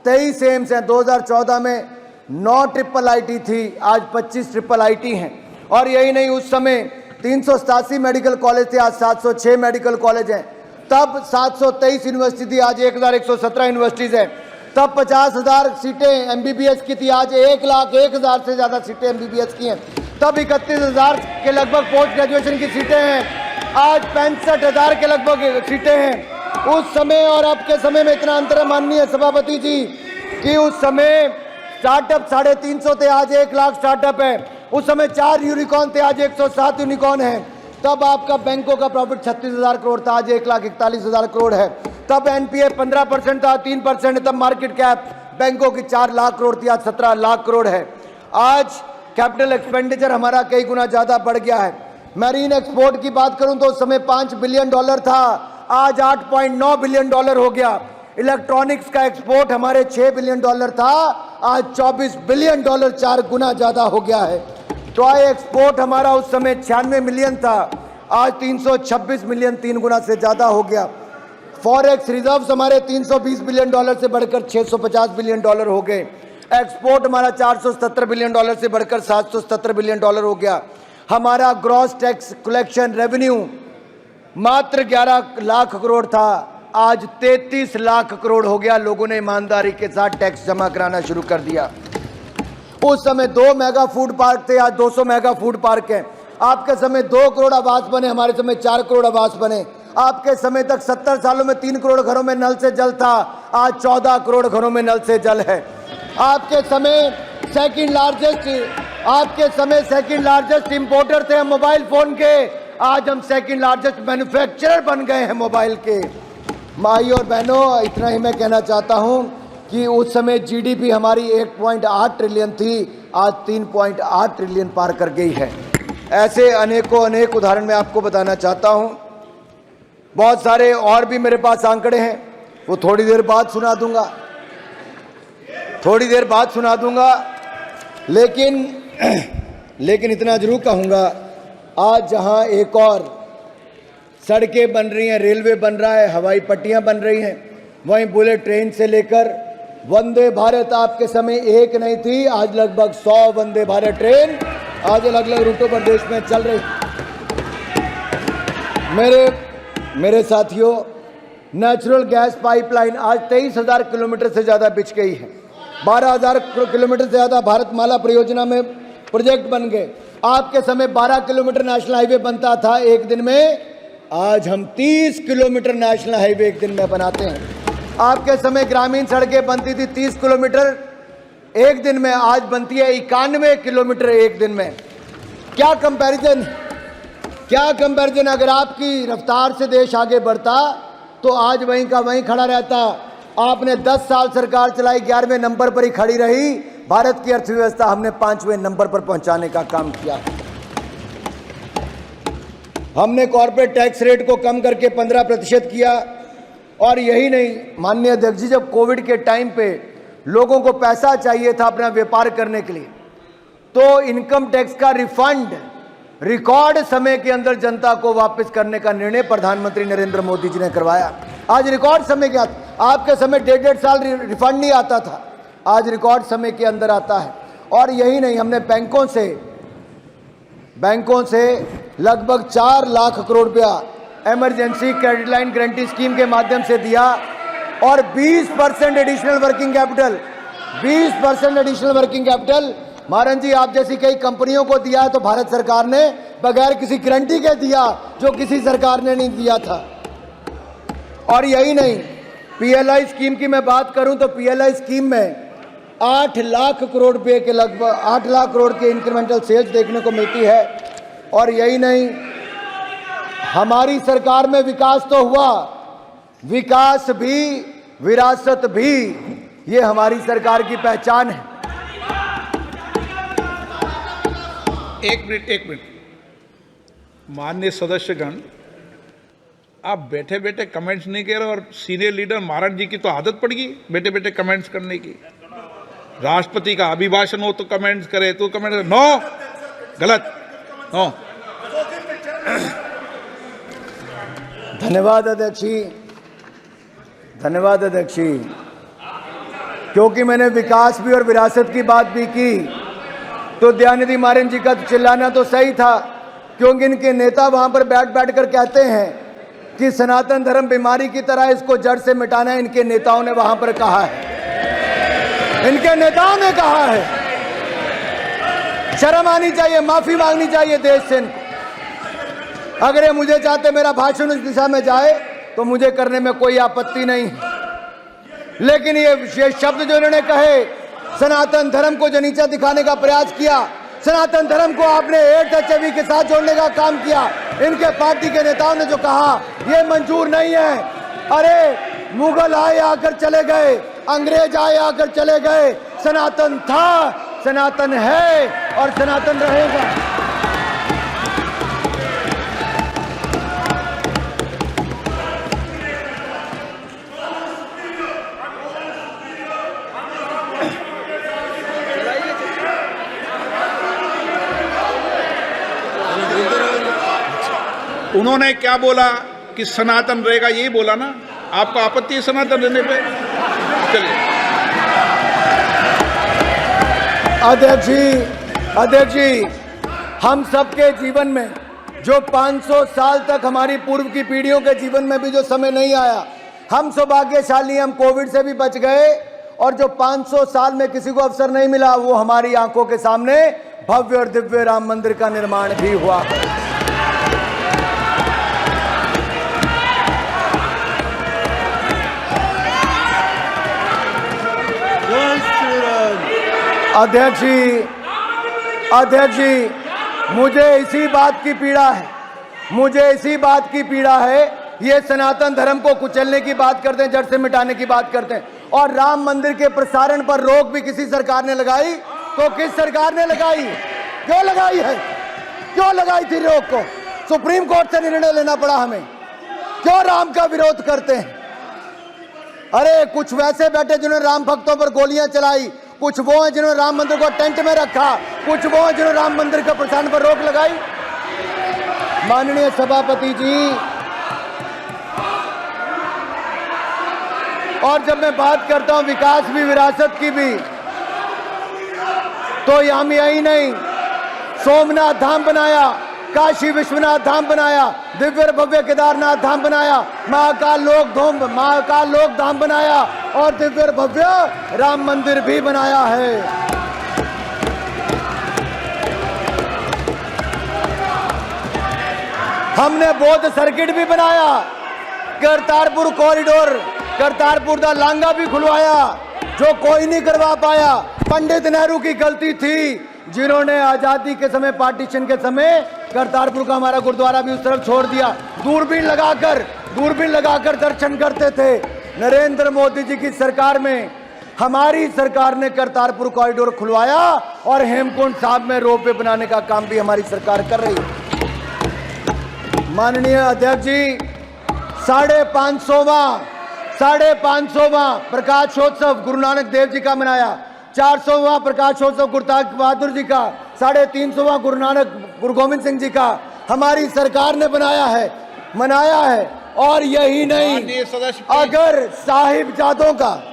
B: 23 एम्स हैं। 2014 में 9 IIIT थी, आज 25 IIIT हैं। और यही नहीं, उस समय 387 मेडिकल कॉलेज थे, आज 706 मेडिकल कॉलेज हैं। तब 723 यूनिवर्सिटी थी, आज 1,117 यूनिवर्सिटीज़ हैं। तब 50,000 सीटें MBBS की थी, आज 1,01,000 से ज़्यादा सीटें MBBS की हैं। तब 31,000 के लगभग पोस्ट ग्रेजुएशन की सीटें हैं, आज 65,000 के लगभग सीटें हैं। उस समय और अब के समय में इतना अंतर है माननीय सभापति जी कि उस समय स्टार्टअप 350 थे, आज 1 लाख स्टार्टअप है। उस समय 4 यूनिकॉर्न थे, आज 107 यूनिकॉर्न है। तब आपका बैंकों का प्रॉफिट 36,000 करोड़ था, आज 1,41,000 करोड़ है। तब NPA 15% था, 3% तब मार्केट कैप बैंकों की 4 लाख करोड़ थी, आज 17 लाख करोड़ है। आज कैपिटल एक्सपेंडिचर हमारा कई गुना ज्यादा बढ़ गया है। मैरीन एक्सपोर्ट की बात करूं तो उस समय $5 बिलियन था, आज $8.9 बिलियन हो गया। इलेक्ट्रॉनिक्स का एक्सपोर्ट हमारे $6 बिलियन था, आज $24 बिलियन, 4 गुना ज्यादा हो गया है। टॉय एक्सपोर्ट हमारा उस समय 96 मिलियन था, आज 326 मिलियन, 3 गुना से ज्यादा हो गया। फॉरेक्स रिजर्व्स हमारे $320 बिलियन से बढ़कर $650 बिलियन हो गए। एक्सपोर्ट हमारा $470 बिलियन से बढ़कर $770 बिलियन हो गया। हमारा ग्रॉस टैक्स कलेक्शन रेवेन्यू मात्र 11 लाख करोड़ था, आज 33 लाख करोड़ हो गया। लोगों ने ईमानदारी के साथ टैक्स जमा कराना शुरू कर दिया। उस समय 2 मेगा फूड पार्क थे, आज 200 मेगा फूड पार्क हैं। आपके समय 2 करोड़ आवास बने, हमारे समय 4 करोड़ आवास बने। आपके समय तक 70 सालों में 3 करोड़ घरों में नल से जल था, आज 14 करोड़ घरों में नल से जल है। आपके समय सेकंड लार्जेस्ट इंपोर्टर थे हम मोबाइल फोन के, आज हम सेकंड लार्जेस्ट मैन्युफैक्चरर बन गए हैं मोबाइल के। माई और बहनों, इतना ही मैं कहना चाहता हूं कि उस समय जीडीपी हमारी 1.8 ट्रिलियन थी, आज 3.8 ट्रिलियन पार कर गई है। ऐसे अनेक उदाहरण मैं आपको बताना चाहता हूं। बहुत सारे और भी मेरे पास आंकड़े हैं, वो थोड़ी देर बाद सुना दूंगा, लेकिन इतना जरूर कहूंगा, आज जहां एक और सड़कें बन रही हैं, रेलवे बन रहा है, हवाई पट्टियां बन रही हैं, वहीं बुलेट ट्रेन से लेकर वंदे भारत आपके समय एक नहीं थी, आज लगभग 100 वंदे भारत ट्रेन आज अलग अलग रूटों पर देश में चल रही। मेरे साथियों, नेचुरल गैस पाइपलाइन आज 23,000 किलोमीटर से ज़्यादा बिछ गई है। 12,000 किलोमीटर से ज़्यादा भारतमाला परियोजना में प्रोजेक्ट बन गए। आपके समय 12 किलोमीटर नेशनल हाईवे बनता था एक दिन में, आज हम 30 किलोमीटर नेशनल हाईवे एक दिन में बनाते हैं। आपके समय ग्रामीण सड़कें बनती थी 30 किलोमीटर एक दिन में, आज बनती है 91 किलोमीटर एक दिन में। क्या कंपैरिजन। अगर आपकी रफ्तार से देश आगे बढ़ता तो आज वहीं का वहीं खड़ा रहता। आपने 10 साल सरकार चलाई, 11वें नंबर पर ही खड़ी रही। भारत की अर्थव्यवस्था हमने 5वें नंबर पर पहुंचाने का काम किया। हमने कॉर्पोरेट टैक्स रेट को कम करके 15% किया। और यही नहीं, माननीय अध्यक्ष जी, जब कोविड के टाइम पे लोगों को पैसा चाहिए था अपना व्यापार करने के लिए, तो इनकम टैक्स का रिफंड रिकॉर्ड समय के अंदर जनता को वापस करने का निर्णय प्रधानमंत्री नरेंद्र मोदी जी ने करवाया। आज रिकॉर्ड समय के आपके समय 1.5 साल रिफंड नहीं आता था, आज रिकॉर्ड समय के अंदर आता है। और यही नहीं, हमने बैंकों से लगभग 4 लाख करोड़ रुपया emergency credit line guarantee scheme के माध्यम से दिया और 20% एडिशनल वर्किंग कैपिटल महाराज जी आप जैसी कई कंपनियों को दिया, तो भारत सरकार ने बगैर किसी गारंटी के दिया, जो किसी सरकार ने नहीं दिया था। और यही नहीं, पीएलआई स्कीम की मैं बात करूं तो पीएलआई स्कीम में 8 लाख करोड़ रुपए के लगभग 8 लाख करोड़ के इंक्रीमेंटल सेल्स देखने को मिलती है। और यही नहीं, हमारी सरकार में विकास तो हुआ, विकास भी विरासत भी, ये हमारी सरकार की पहचान है।
C: एक मिनट माननीय सदस्यगण, आप बैठे बैठे कमेंट्स नहीं कह रहे, और सीनियर लीडर महाराज जी की तो आदत पड़ गई बैठे बैठे कमेंट्स करने की। राष्ट्रपति का अभिभाषण हो तो कमेंट्स करे, तो कमेंट नो, गलत, नो।
B: धन्यवाद अध्यक्ष जी, क्योंकि मैंने विकास भी और विरासत की बात भी की, तो दयानिधि मारन जी का चिल्लाना तो सही था, क्योंकि इनके नेता वहां पर बैठ कर कहते हैं कि सनातन धर्म बीमारी की तरह, इसको जड़ से मिटाना है। इनके नेताओं ने वहां पर कहा है, इनके नेताओं ने कहा है। शर्म आनी चाहिए, माफी मांगनी चाहिए देश से इनको। अगर ये मुझे चाहते मेरा भाषण उस दिशा में जाए तो मुझे करने में कोई आपत्ति नहीं, लेकिन ये शब्द जो इन्होंने कहे, सनातन धर्म को जो नीचा दिखाने का प्रयास किया, सनातन धर्म को आपने एचएचवी के साथ जोड़ने का काम किया, इनके पार्टी के नेताओं ने जो कहा, ये मंजूर नहीं है। अरे मुगल आए, आकर चले गए, अंग्रेज आए आकर चले गए, सनातन था, सनातन है और सनातन रहेगा।
C: उन्होंने क्या बोला कि सनातन रहेगा, यही बोला ना? आपको आपत्ति है सनातन रहने पे? चलिए।
B: अध्यक्ष जी, हम सबके जीवन में जो 500 साल तक हमारी पूर्व की पीढ़ियों के जीवन में भी जो समय नहीं आया, हम सौभाग्यशाली, हम कोविड से भी बच गए और जो 500 साल में किसी को अवसर नहीं मिला, वो हमारी आंखों के सामने भव्य और दिव्य राम मंदिर का निर्माण भी हुआ। अध्यक्ष जी, मुझे इसी बात की पीड़ा है, ये सनातन धर्म को कुचलने की बात करते हैं, जड़ से मिटाने की बात करते हैं, और राम मंदिर के प्रसारण पर रोक भी किसी सरकार ने लगाई, तो किस सरकार ने लगाई? क्यों लगाई है? क्यों लगाई थी रोक को? सुप्रीम कोर्ट से निर्णय लेना पड़ा हमें। क्यों राम का विरोध करते हैं? अरे कुछ वैसे बैठे जिन्होंने राम भक्तों पर गोलियां चलाई, कुछ वो हैं जिन्होंने राम मंदिर को टेंट में रखा, कुछ वो हैं जिन्होंने राम मंदिर के प्रसारण पर रोक लगाई। माननीय सभापति जी, और जब मैं बात करता हूं विकास भी विरासत की भी, तो हम यही नहीं, सोमनाथ धाम बनाया, काशी विश्वनाथ धाम बनाया, दिव्य भव्य केदारनाथ धाम बनाया, महाकाल लोक धाम बनाया और दिव्य भव्य राम मंदिर भी बनाया है। हमने बौद्ध सर्किट भी बनाया, करतारपुर कॉरिडोर, करतारपुर दा लांगा भी खुलवाया, जो कोई नहीं करवा पाया। पंडित नेहरू की गलती थी, जिन्होंने आजादी के समय, पार्टीशन के समय करतारपुर का हमारा गुरुद्वारा भी उस तरफ छोड़ दिया। दूरबीन लगाकर दर्शन करते थे। नरेंद्र मोदी जी की सरकार में हमारी सरकार ने करतारपुर कॉरिडोर खुलवाया और हेमकुंड साहब में रोपवे बनाने का काम भी हमारी सरकार कर रही है। माननीय अध्यक्ष जी, 550वां प्रकाशोत्सव गुरु नानक देव जी का मनाया, 400वां प्रकाशोत्सव गुरु तेग बहादुर जी का, 350वां गुरु गोविंद सिंह जी का हमारी सरकार ने मनाया है। और यही नहीं, अगर साहिबजादों का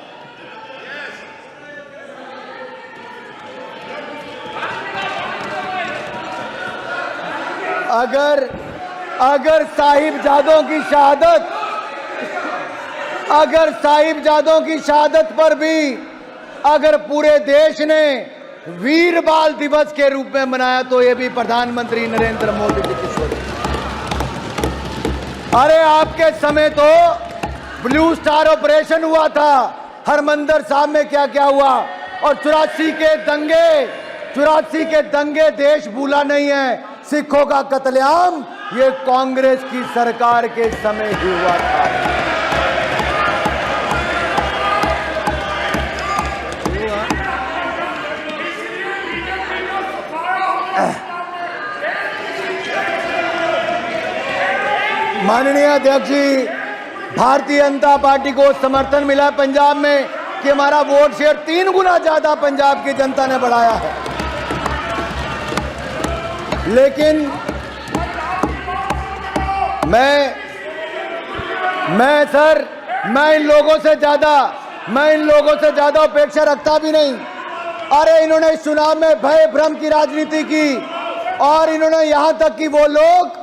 B: अगर साहिबजादों की शहादत पर भी अगर पूरे देश ने वीर बाल दिवस के रूप में मनाया, तो ये भी प्रधानमंत्री नरेंद्र मोदी जी की सोच। अरे आपके समय तो ब्लू स्टार ऑपरेशन हुआ था, हरमंदिर साहब में क्या क्या हुआ, और 84 के दंगे देश भूला नहीं है। सिखों का कत्लेआम ये कांग्रेस की सरकार के समय ही हुआ था। माननीय अध्यक्ष जी, भारतीय जनता पार्टी को समर्थन मिला पंजाब में कि हमारा वोट शेयर 3 गुना ज्यादा पंजाब की जनता ने बढ़ाया है। लेकिन मैं इन लोगों से ज्यादा अपेक्षा रखता भी नहीं। अरे इन्होंने इस चुनाव में भय भ्रम की राजनीति की, और इन्होंने यहां तक कि वो लोग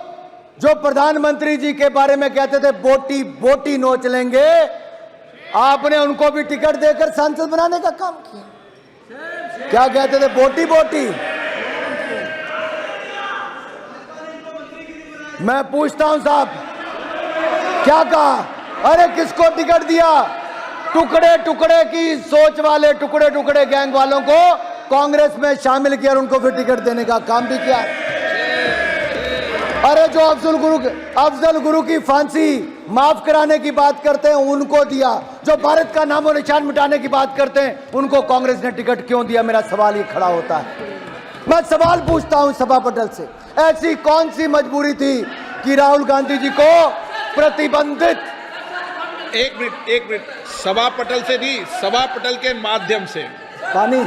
B: जो प्रधानमंत्री जी के बारे में कहते थे बोटी नोच लेंगे, आपने उनको भी टिकट देकर सांसद बनाने का काम किया। क्या कहते थे? बोटी। मैं पूछता हूं साहब, क्या कहा? अरे किसको टिकट दिया? टुकड़े की सोच वाले, टुकड़े गैंग वालों को कांग्रेस में शामिल किया और उनको फिर टिकट देने का काम भी किया। अरे जो अफजल गुरु की फांसी माफ कराने की बात करते हैं उनको दिया, जो भारत का नामो निशान मिटाने की बात करते हैं उनको कांग्रेस ने टिकट क्यों दिया? मेरा सवाल ये खड़ा होता है। मैं सवाल पूछता हूं सभा पटल से, ऐसी कौन सी मजबूरी थी कि राहुल गांधी जी को प्रतिबंधित?
C: एक मिनट, सभा पटल से नहीं, सभा पटल के माध्यम से।
B: पानी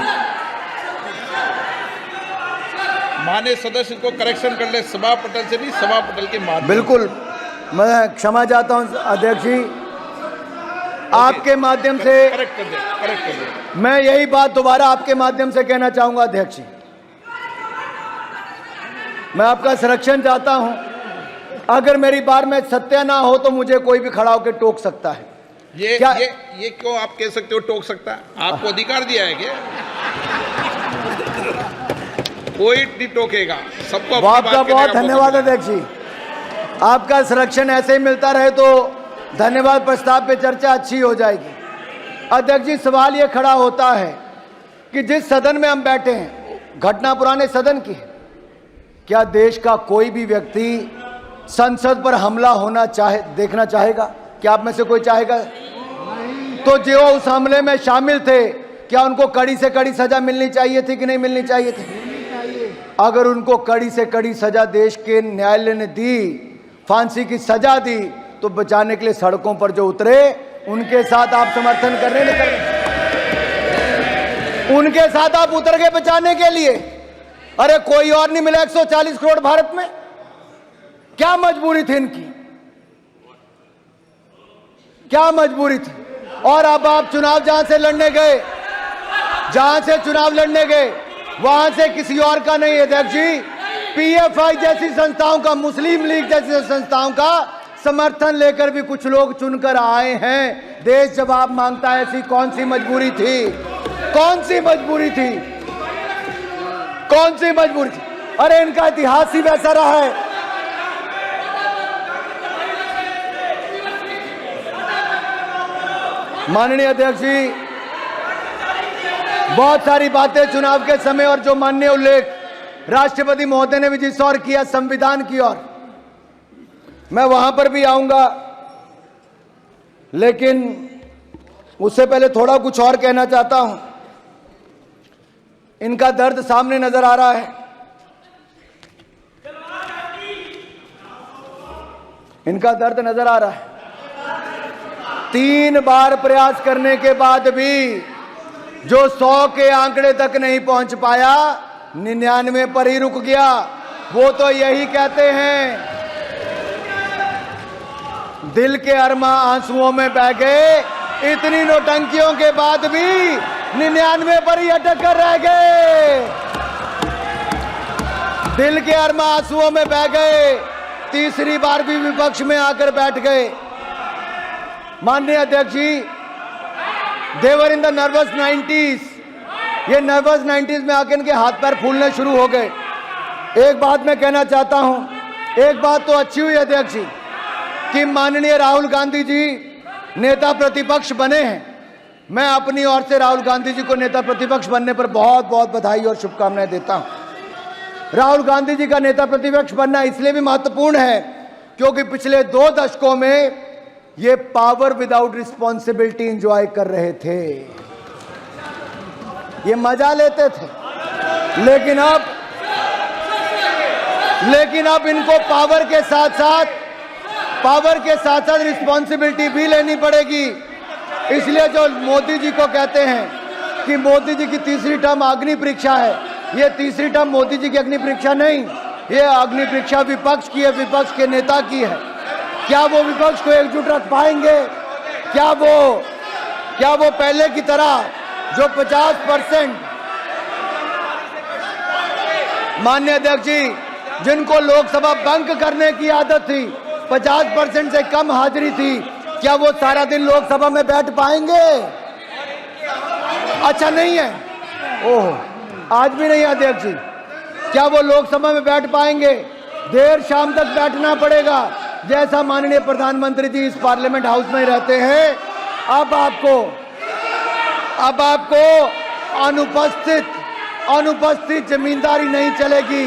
C: माननीय सदस्य को करेक्शन कर ले, सभा पटल से नहीं, सभा पटल के माध्यम।
B: बिल्कुल, मैं क्षमा चाहता हूं अध्यक्ष जी, आपके माध्यम से
C: करेक्ट कर दे।
B: मैं यही बात दोबारा आपके माध्यम से कहना चाहूंगा अध्यक्ष जी, मैं आपका संरक्षण चाहता हूं। अगर मेरी बार में सत्य ना हो तो मुझे कोई भी खड़ा होकर टोक सकता है।
C: ये
B: क्या
C: ये क्यों आप कह सकते हो टोक सकता है? आपको अधिकार दिया है क्या? कोई नहीं टोकेगा, सबको अपनी बात
B: आपका
C: कहने
B: बहुत
C: का
B: धन्यवाद
C: मौका
B: अध्यक्ष जी, आपका संरक्षण ऐसे ही मिलता रहे तो धन्यवाद प्रस्ताव पे चर्चा अच्छी हो जाएगी। अध्यक्ष जी, सवाल ये खड़ा होता है कि जिस सदन में हम बैठे हैं, घटना पुराने सदन की है, क्या देश का कोई भी व्यक्ति संसद पर हमला होना देखना चाहेगा? क्या आप में से कोई चाहेगा? तो जो उस हमले में शामिल थे, क्या उनको कड़ी से कड़ी सजा मिलनी चाहिए थी कि नहीं मिलनी चाहिए थी? अगर उनको कड़ी से कड़ी सजा देश के न्यायालय ने दी, फांसी की सजा दी, तो बचाने के लिए सड़कों पर जो उतरे उनके साथ आप समर्थन कर रहे हैं? उनके साथ आप उतर गए बचाने के लिए। अरे कोई और नहीं मिला 140 करोड़ भारत में? क्या मजबूरी थी इनकी? क्या मजबूरी थी? और अब आप चुनाव जहां से लड़ने गए, वहां से किसी और का नहीं है अध्यक्ष जी, पीएफआई जैसी संस्थाओं का, मुस्लिम लीग जैसी संस्थाओं का समर्थन लेकर भी कुछ लोग चुनकर आए हैं। देश जवाब मांगता है। ऐसी कौन सी मजबूरी थी? कौन सी मजबूरी थी? कौन सी मजबूरी थी? अरे इनका इतिहास ही वैसा रहा है। माननीय अध्यक्ष जी, बहुत सारी बातें चुनाव के समय और जो माननीय उल्लेख राष्ट्रपति महोदय ने भी जिस ओर किया, संविधान की ओर, मैं वहां पर भी आऊंगा, लेकिन उससे पहले थोड़ा कुछ और कहना चाहता हूं। इनका दर्द सामने नजर आ रहा है। इनका दर्द नजर आ रहा है। 3 बार प्रयास करने के बाद भी जो 100 के आंकड़े तक नहीं पहुंच पाया, 99 पर ही रुक गया। वो तो यही कहते हैं, दिल के अरमा आंसुओं में बह गए, इतनी नौटंकियों के बाद भी 99 पर ही अटक कर रह गए। दिल के अरमा आंसुओं में बह गए, तीसरी बार भी विपक्ष में आकर बैठ गए। माननीय अध्यक्ष जी, देवर इन द नर्वस 90s, ये नर्वस 90s में आकर इनके हाथ पैर फूलने शुरू हो गए। एक बात मैं कहना चाहता हूं, एक बात तो अच्छी हुई अध्यक्ष जी कि माननीय राहुल गांधी जी नेता प्रतिपक्ष बने हैं। मैं अपनी ओर से राहुल गांधी जी को नेता प्रतिपक्ष बनने पर बहुत बहुत बधाई और शुभकामनाएं देता हूं। राहुल गांधी जी का नेता प्रतिपक्ष बनना इसलिए भी महत्वपूर्ण है क्योंकि पिछले 2 दशकों में ये पावर विदाउट रिस्पॉन्सिबिलिटी एंजॉय कर रहे थे, ये मजा लेते थे। लेकिन अब इनको पावर के साथ साथ रिस्पॉन्सिबिलिटी भी लेनी पड़ेगी। इसलिए जो मोदी जी को कहते हैं कि मोदी जी की तीसरी टर्म अग्नि परीक्षा है, ये तीसरी टर्म मोदी जी की अग्नि परीक्षा नहीं, ये अग्नि परीक्षा विपक्ष की है, विपक्ष के नेता की है। क्या वो विपक्ष को एकजुट रख पाएंगे? क्या वो पहले की तरह जो 50%, माननीय अध्यक्ष जी, जिनको लोकसभा बंक करने की आदत थी, 50% से कम हाजिरी थी, क्या वो सारा दिन लोकसभा में बैठ पाएंगे? अच्छा नहीं है, ओह, आज भी नहीं है अध्यक्ष जी। क्या वो लोकसभा में बैठ पाएंगे? देर शाम तक बैठना पड़ेगा। जैसा माननीय प्रधानमंत्री जी इस पार्लियामेंट हाउस में रहते हैं, अब आपको अनुपस्थित जमींदारी नहीं चलेगी।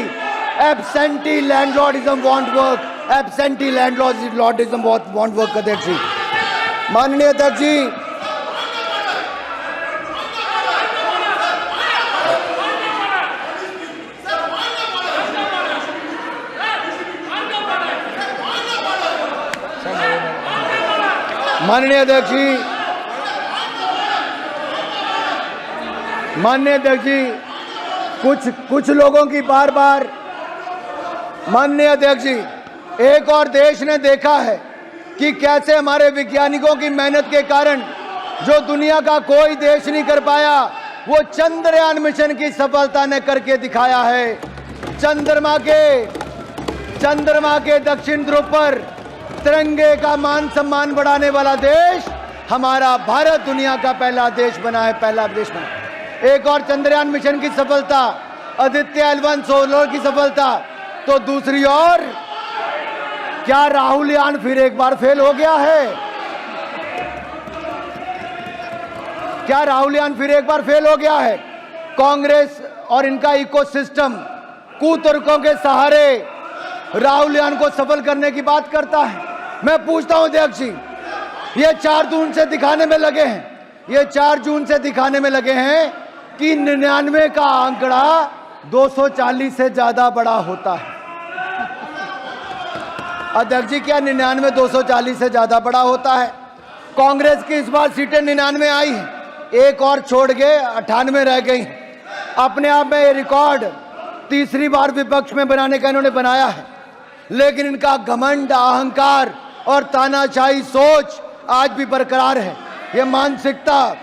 B: Absentee landlordism won't work. Absentee lordism won't work अध्यक्ष जी। माननीय अध्यक्ष जी, माननीय अध्यक्ष जी, माननीय अध्यक्ष जी, कुछ लोगों की बार बार, माननीय अध्यक्ष जी, एक और देश ने देखा है कि कैसे हमारे वैज्ञानिकों की मेहनत के कारण जो दुनिया का कोई देश नहीं कर पाया, वो चंद्रयान मिशन की सफलता ने करके दिखाया है। चंद्रमा के दक्षिण ध्रुव पर तिरंगे का मान सम्मान बढ़ाने वाला देश हमारा भारत दुनिया का पहला देश बना है, पहला देश बना। एक और चंद्रयान मिशन की सफलता, आदित्य L1 सोलर की सफलता, तो दूसरी ओर क्या राहुल यान फिर एक बार फेल हो गया है? क्या राहुल यान फिर एक बार फेल हो गया है? कांग्रेस और इनका इकोसिस्टम कुतर्कों के सहारे राहुल यान को सफल करने की बात करता है। मैं पूछता हूं अध्यक्ष जी, ये 4 जून से दिखाने में लगे हैं, ये 4 जून से दिखाने में लगे हैं कि 99 का आंकड़ा 240 से ज्यादा बड़ा होता है। अध्यक्ष जी, क्या 99 240 से ज्यादा बड़ा होता है? कांग्रेस की इस बार सीटें 99 आई हैं, एक और छोड़ के 98 रह गई। अपने आप में ये रिकॉर्ड तीसरी बार विपक्ष में बनाने का इन्होंने बनाया है, लेकिन इनका घमंड, अहंकार और तानाशाही सोच आज भी बरकरार है। ये मानसिकता,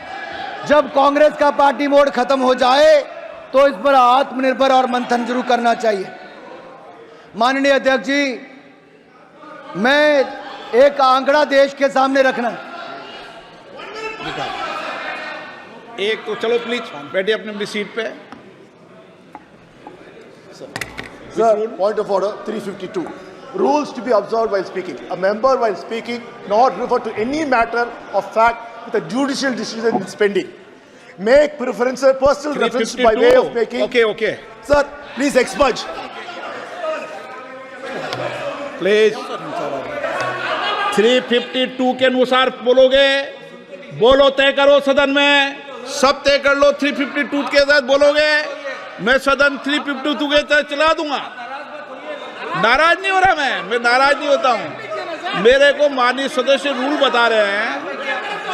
B: जब कांग्रेस का पार्टी मोड खत्म हो जाए तो इस पर आत्मनिर्भर और मंथन जरूर करना चाहिए। माननीय अध्यक्ष जी, मैं एक आंकड़ा देश के सामने रखना,
C: एक तो चलो प्लीज बैठिए अपनी अपनी सीट पे।
D: Sir, point of order 352. Rules to be observed while speaking. A member while speaking not refer to any matter of fact with a judicial decision is pending. Make preferential personal reference by way of making.
C: Okay.
D: Sir, please expurge.
C: Please 352 के अनुसार बोलोगे, बोलो, तय करो सदन में, सब तय कर लो। 352 के साथ बोलोगे, मैं सदन 352 के तहत चला दूंगा। नाराज नहीं हो रहा, मैं नाराज नहीं होता हूं। मेरे को माननीय सदस्य रूल बता रहे हैं,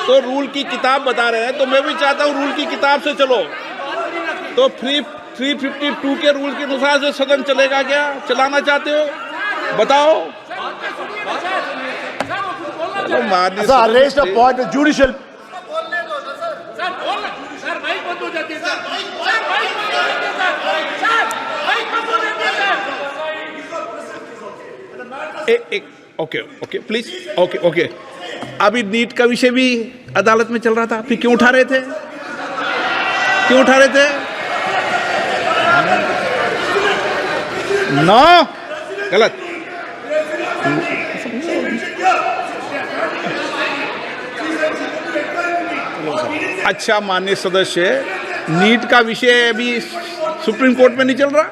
C: तो रूल की किताब बता रहे हैं, तो मैं भी चाहता हूं रूल की किताब से चलो। तो 352 के रूल के अनुसार से सदन चलेगा क्या? चलाना चाहते हो? बताओ।
D: Sir, I raised a point of judicial.
C: Okay please, okay. अभी नीट का विषय भी अदालत में चल रहा था, फिर क्यों उठा रहे थे? नो, गलत। अच्छा, माननीय सदस्य, नीट का विषय अभी सुप्रीम कोर्ट में नहीं चल रहा,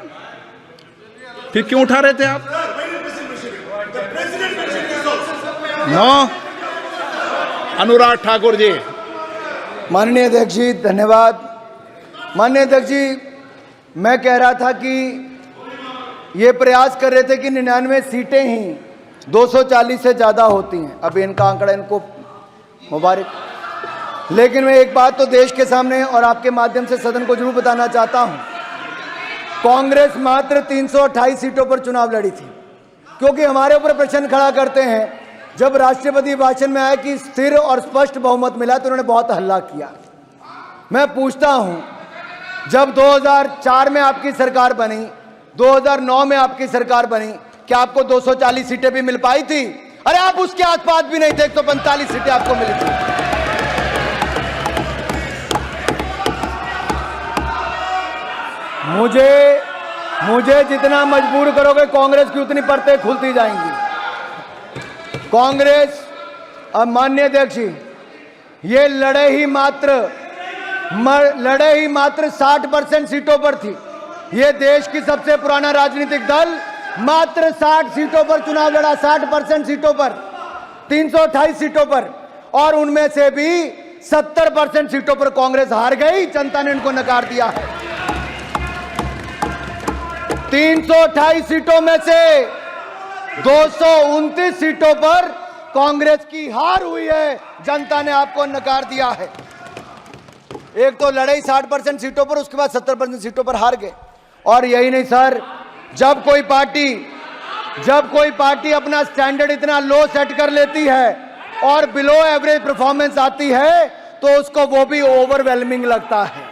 C: फिर क्यों उठा रहे थे आप? नो, अनुराग ठाकुर जी।
B: माननीय अध्यक्ष जी, धन्यवाद। माननीय अध्यक्ष जी, मैं कह रहा था कि ये प्रयास कर रहे थे कि 99 सीटें ही 240 से ज़्यादा होती हैं। अभी इनका आंकड़ा, इनको मुबारक। लेकिन मैं एक बात तो देश के सामने और आपके माध्यम से सदन को जरूर बताना चाहता हूं, कांग्रेस मात्र 328 सीटों पर चुनाव लड़ी थी, क्योंकि हमारे ऊपर प्रश्न खड़ा करते हैं। जब राष्ट्रपति भाषण में आया कि स्थिर और स्पष्ट बहुमत मिला, तो उन्होंने बहुत हल्ला किया। मैं पूछता हूं, जब 2004 में आपकी सरकार बनी, 2009 में आपकी सरकार बनी, क्या आपको 240 सीटें भी मिल पाई थी? अरे आप उसके आसपास भी नहीं थे, 145 सीटें आपको मिली थी। मुझे जितना मजबूर करोगे, कांग्रेस की उतनी परतें खुलती जाएंगी। कांग्रेस, अब माननीय अध्यक्ष जी, ये लड़े ही मात्र 60% सीटों पर थी। ये देश की सबसे पुराना राजनीतिक दल मात्र 60 सीटों पर चुनाव लड़ा, 60% सीटों पर, 328 सीटों पर, और उनमें से भी 70% सीटों पर कांग्रेस हार गई, जनता ने इनको नकार दिया है। 328 सीटों में से 229 सीटों पर कांग्रेस की हार हुई है, जनता ने आपको नकार दिया है। एक तो लड़ाई 60% सीटों पर, उसके बाद 70% सीटों पर हार गए। और यही नहीं सर, जब कोई पार्टी अपना स्टैंडर्ड इतना लो सेट कर लेती है और बिलो एवरेज परफॉर्मेंस आती है तो उसको वो भी ओवरवेलमिंग लगता है।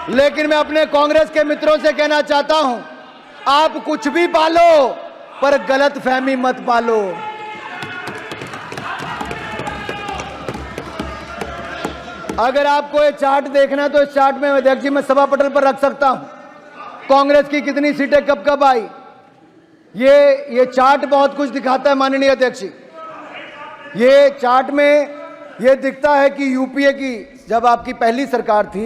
B: लेकिन मैं अपने कांग्रेस के मित्रों से कहना चाहता हूं, आप कुछ भी पालो पर गलत फहमी मत पालो। अगर आपको ये चार्ट देखना है तो इस चार्ट में अध्यक्ष जी मैं सभा पटल पर रख सकता हूं, कांग्रेस की कितनी सीटें कब कब आई। ये चार्ट बहुत कुछ दिखाता है माननीय अध्यक्ष जी। ये चार्ट में ये दिखता है कि यूपीए की जब आपकी पहली सरकार थी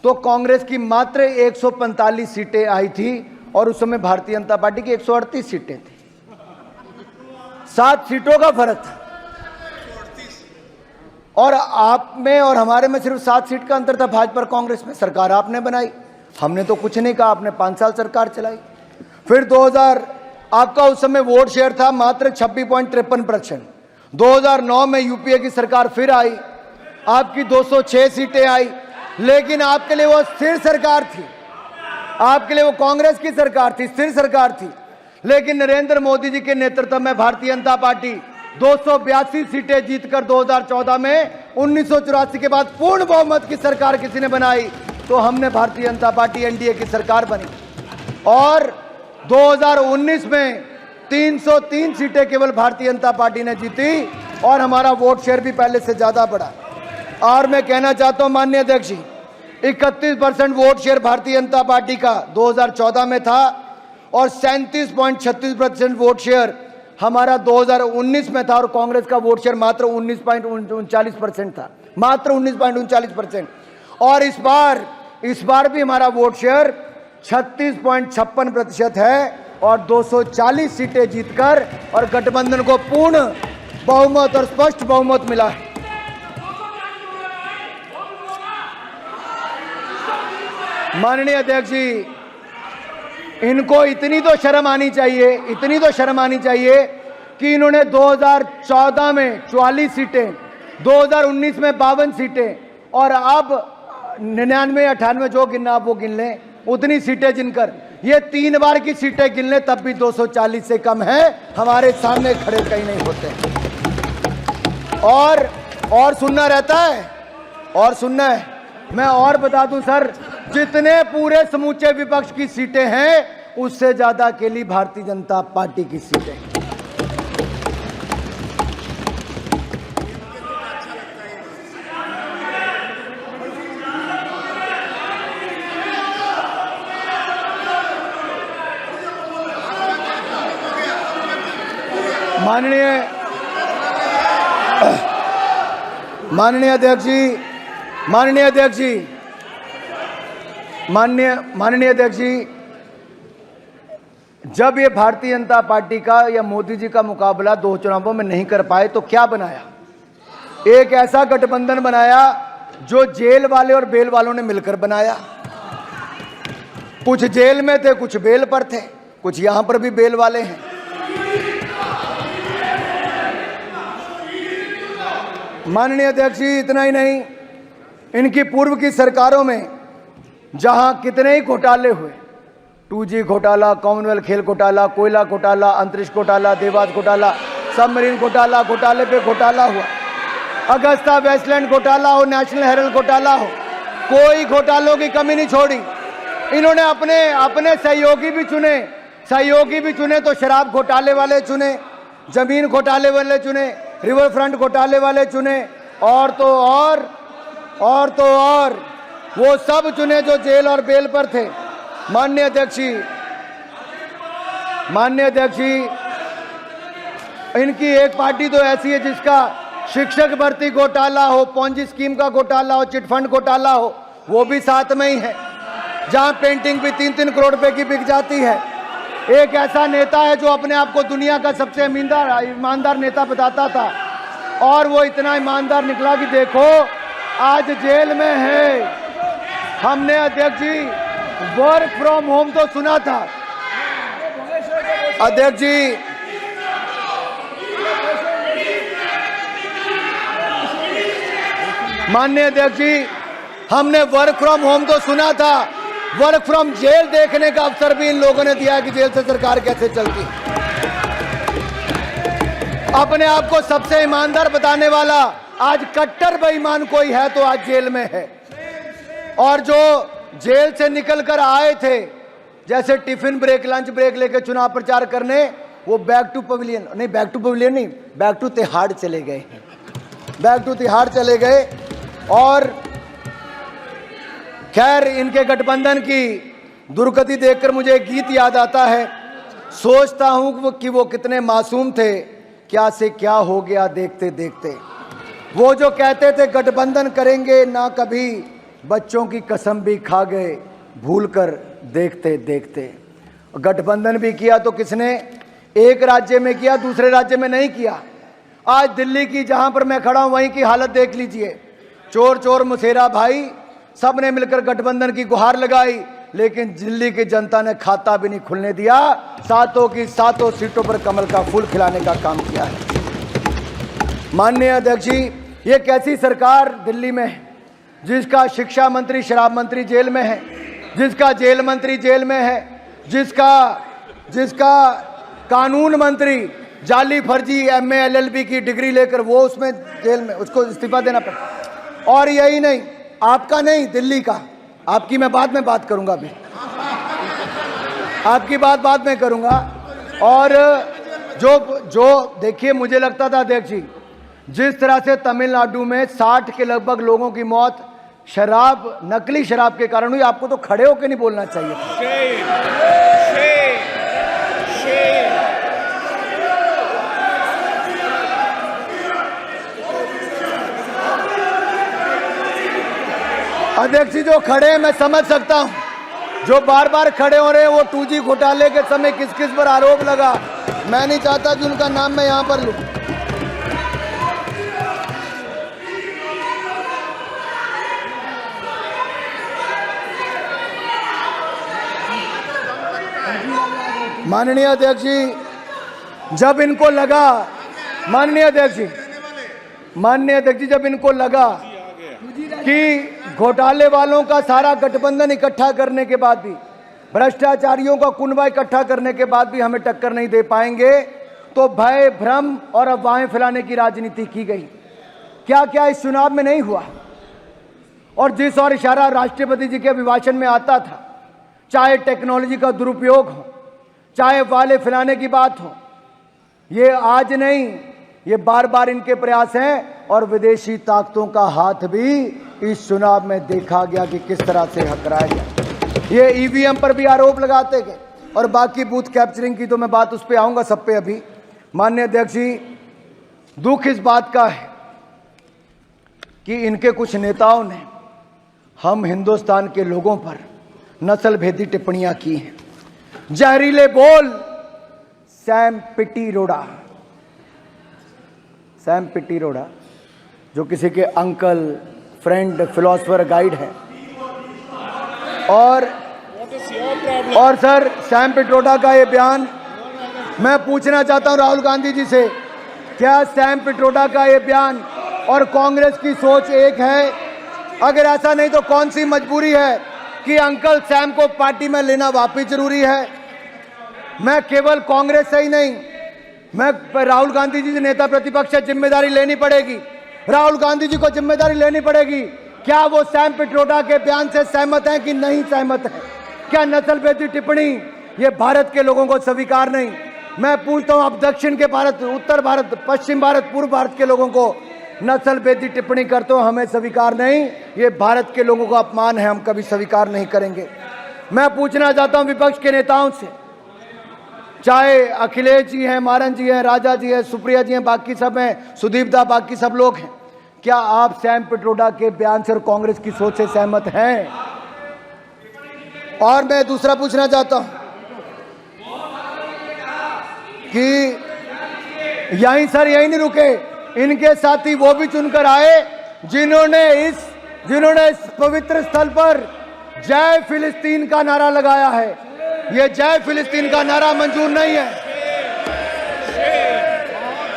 B: तो कांग्रेस की मात्र 145 सीटें आई थी और उस समय भारतीय जनता पार्टी की 138 सीटें थी, 7 सीटों का फर्क था। और आप में और हमारे में सिर्फ 7 सीट का अंतर था भाजपा और कांग्रेस में। सरकार आपने बनाई, हमने तो कुछ नहीं कहा, आपने 5 साल सरकार चलाई। फिर 2000 आपका उस समय वोट शेयर था मात्र 26.53%। 2009 में यूपीए की सरकार फिर आई, आपकी 206 सीटें आई, लेकिन आपके लिए वो स्थिर सरकार थी, आपके लिए वो कांग्रेस की सरकार थी, स्थिर सरकार थी। लेकिन नरेंद्र मोदी जी के नेतृत्व में भारतीय जनता पार्टी 282 सीटें जीतकर 2014 में 1984 के बाद पूर्ण बहुमत की सरकार किसी ने बनाई तो हमने भारतीय जनता पार्टी एनडीए की सरकार बनी। और 2019 में 303 सीटें केवल भारतीय जनता पार्टी ने जीती और हमारा वोट शेयर भी पहले से ज्यादा बढ़ा। और मैं कहना चाहता हूं माननीय अध्यक्ष जी, 31% vote share Bharatiya Janata party का 2014 में था और 37.36% वोट शेयर हमारा 2019 में था और कांग्रेस का वोट शेयर मात्र 19.39% था, मात्र 19.39%। और इस बार भी हमारा वोट शेयर 36.56% है और 240 सीटें जीतकर और गठबंधन को पूर्ण बहुमत और स्पष्ट बहुमत मिला है। माननीय अध्यक्ष जी, इनको इतनी तो शर्म आनी चाहिए कि इन्होंने 2014 में 44 सीटें, 2019 में 52 सीटें और अब 99, 98 जो गिनना आप वो गिन लें, उतनी सीटें जिनकर ये 3 बार की सीटें गिन लें तब भी 240 से कम है, हमारे सामने खड़े कहीं नहीं होते। और सुनना रहता है, और सुनना है। मैं और बता दूं सर, जितने पूरे समूचे विपक्ष की सीटें हैं उससे ज्यादा अकेली भारतीय जनता पार्टी की सीटें। माननीय अध्यक्ष जी, जब ये भारतीय जनता पार्टी का या मोदी जी का मुकाबला 2 चुनावों में नहीं कर पाए तो क्या बनाया? एक ऐसा गठबंधन बनाया जो जेल वाले और बेल वालों ने मिलकर बनाया। कुछ जेल में थे, कुछ बेल पर थे, कुछ यहां पर भी बेल वाले हैं। माननीय अध्यक्ष जी, इतना ही नहीं, इनकी पूर्व की सरकारों में जहां कितने ही घोटाले हुए, 2G घोटाला, कॉमनवेल्थ खेल घोटाला, कोयला घोटाला, अंतरिक्ष घोटाला, देवास घोटाला, सबमरीन घोटाला, घोटाले पे घोटाला हुआ, अगस्ता वेस्टलैंड घोटाला हो, नेशनल हेरल्ड घोटाला हो, कोई घोटालों की कमी नहीं छोड़ी। इन्होंने अपने सहयोगी भी चुने तो शराब घोटाले वाले चुने, जमीन घोटाले वाले चुने, रिवर फ्रंट घोटाले वाले चुने, और तो और वो सब चुने जो जेल और बेल पर थे। माननीय अध्यक्ष जी, इनकी एक पार्टी तो ऐसी है जिसका शिक्षक भर्ती घोटाला हो, पॉन्जी स्कीम का घोटाला हो, चिटफंड घोटाला हो, वो भी साथ में ही है, जहां पेंटिंग भी 3-3 करोड़ रुपए की बिक जाती है। एक ऐसा नेता है जो अपने आप को दुनिया का सबसे ईमानदार नेता बताता था, और वो इतना ईमानदार निकला कि देखो आज जेल में है। हमने अध्यक्ष जी वर्क फ्रॉम होम तो सुना था अध्यक्ष जी, माननीय अध्यक्ष जी, हमने वर्क फ्रॉम होम तो सुना था, वर्क फ्रॉम जेल देखने का अवसर भी इन लोगों ने दिया कि जेल से सरकार कैसे चलती। अपने आप को सबसे ईमानदार बताने वाला आज कट्टर बेईमान कोई है तो आज जेल में है। और जो जेल से निकल कर आए थे, जैसे टिफिन ब्रेक, लंच ब्रेक लेकर चुनाव प्रचार करने, वो बैक टू पवेलियन नहीं, बैक टू तिहाड़ चले गए, बैक टू तिहाड़ चले गए। और खैर इनके गठबंधन की दुर्गति देखकर मुझे एक गीत याद आता है, सोचता हूं कि वो कितने मासूम थे, क्या से क्या हो गया देखते देखते। वो जो कहते थे गठबंधन करेंगे ना कभी, बच्चों की कसम भी खा गए भूल कर देखते देखते। गठबंधन भी किया तो किसने, एक राज्य में किया, दूसरे राज्य में नहीं किया। आज दिल्ली की जहां पर मैं खड़ा हूं वहीं की हालत देख लीजिए, चोर चोर मुसेरा भाई, सब ने मिलकर गठबंधन की गुहार लगाई, लेकिन दिल्ली की जनता ने खाता भी नहीं खुलने दिया, सातों की सातों सीटों पर कमल का फूल खिलाने का काम किया है। माननीय अध्यक्ष जी, ये कैसी सरकार दिल्ली में है जिसका शिक्षा मंत्री शराब मंत्री जेल में है, जिसका जेल मंत्री जेल में है, जिसका कानून मंत्री जाली फर्जी MA LLB की डिग्री लेकर वो उसमें जेल में, उसको इस्तीफा देना पड़ा। और यही नहीं, आपका नहीं, दिल्ली का, आपकी मैं बाद में बात करूंगा, अभी आपकी बात बाद में करूंगा। और जो देखिए, मुझे लगता था अध्यक्ष जी, जिस तरह से तमिलनाडु में 60 के लगभग लोगों की मौत शराब, नकली शराब के कारण हुई, आपको तो खड़े होकर नहीं बोलना चाहिए था। अध्यक्ष जी जो खड़े हैं मैं समझ सकता हूं, जो बार बार खड़े हो रहे हैं वो 2G घोटाले के समय किस किस पर आरोप लगा, मैं नहीं चाहता कि उनका नाम मैं यहां पर लूं। माननीय अध्यक्ष जी, जब इनको लगा, माननीय अध्यक्ष जी, जब इनको लगा कि घोटाले वालों का सारा गठबंधन इकट्ठा करने के बाद भी, भ्रष्टाचारियों का कुनबा इकट्ठा करने के बाद भी हमें टक्कर नहीं दे पाएंगे, तो भय, भ्रम और अफवाहें फैलाने की राजनीति की गई। क्या क्या इस चुनाव में नहीं हुआ? और जिस और इशारा राष्ट्रपति जी के अभिभाषण में आता था, चाहे टेक्नोलॉजी का दुरुपयोग हो, चाहे वाले फैलाने की बात हो, ये आज नहीं, ये बार बार इनके प्रयास हैं। और विदेशी ताकतों का हाथ भी इस चुनाव में देखा गया कि किस तरह से हकराया गया। ये EVM पर भी आरोप लगाते गए, और बाकी बूथ कैप्चरिंग की तो मैं बात उस पर आऊंगा सब पे अभी। माननीय अध्यक्ष जी, दुख इस बात का है कि इनके कुछ नेताओं ने हम हिंदुस्तान के लोगों पर नस्ल भेदी टिप्पणियां की हैं। जहरीले बोल, सैम पिट्टीरोडा जो किसी के अंकल, फ्रेंड, फिलोसफर, गाइड है, और सर सैम पिट्रोडा का ये बयान, मैं पूछना चाहता हूं राहुल गांधी जी से, क्या सैम पिट्रोडा का ये बयान और कांग्रेस की सोच एक है? अगर ऐसा नहीं तो कौन सी मजबूरी है कि अंकल सैम को पार्टी में लेना वापिस जरूरी है? मैं केवल कांग्रेस से ही नहीं, मैं राहुल गांधी जी से नेता प्रतिपक्ष से जिम्मेदारी लेनी पड़ेगी, राहुल गांधी जी को जिम्मेदारी लेनी पड़ेगी। क्या वो सैम पिट्रोडा के बयान से सहमत हैं कि नहीं सहमत है? क्या नस्लभेदी टिप्पणी ये भारत के लोगों को स्वीकार नहीं? मैं पूछता हूं, अब दक्षिण के भारत, उत्तर भारत, पश्चिम भारत, पूर्व भारत के लोगों को नस्लभेदी टिप्पणी करते हो, हमें स्वीकार नहीं, ये भारत के लोगों का अपमान है, हम कभी स्वीकार नहीं करेंगे। मैं पूछना चाहता हूं विपक्ष के नेताओं से, चाहे अखिलेश जी हैं, मारन जी हैं, राजा जी हैं, सुप्रिया जी हैं, बाकी सब हैं, सुदीप दा, बाकी सब लोग हैं, क्या आप सैम पिट्रोडा के बयान से और कांग्रेस की सोच से सहमत हैं? और मैं दूसरा पूछना चाहता हूं, कि यहीं नहीं रुके, इनके साथी वो भी चुनकर आए जिन्होंने इस पवित्र स्थल पर जय फिलिस्तीन का नारा लगाया है। ये जय फिलिस्तीन का नारा मंजूर नहीं है।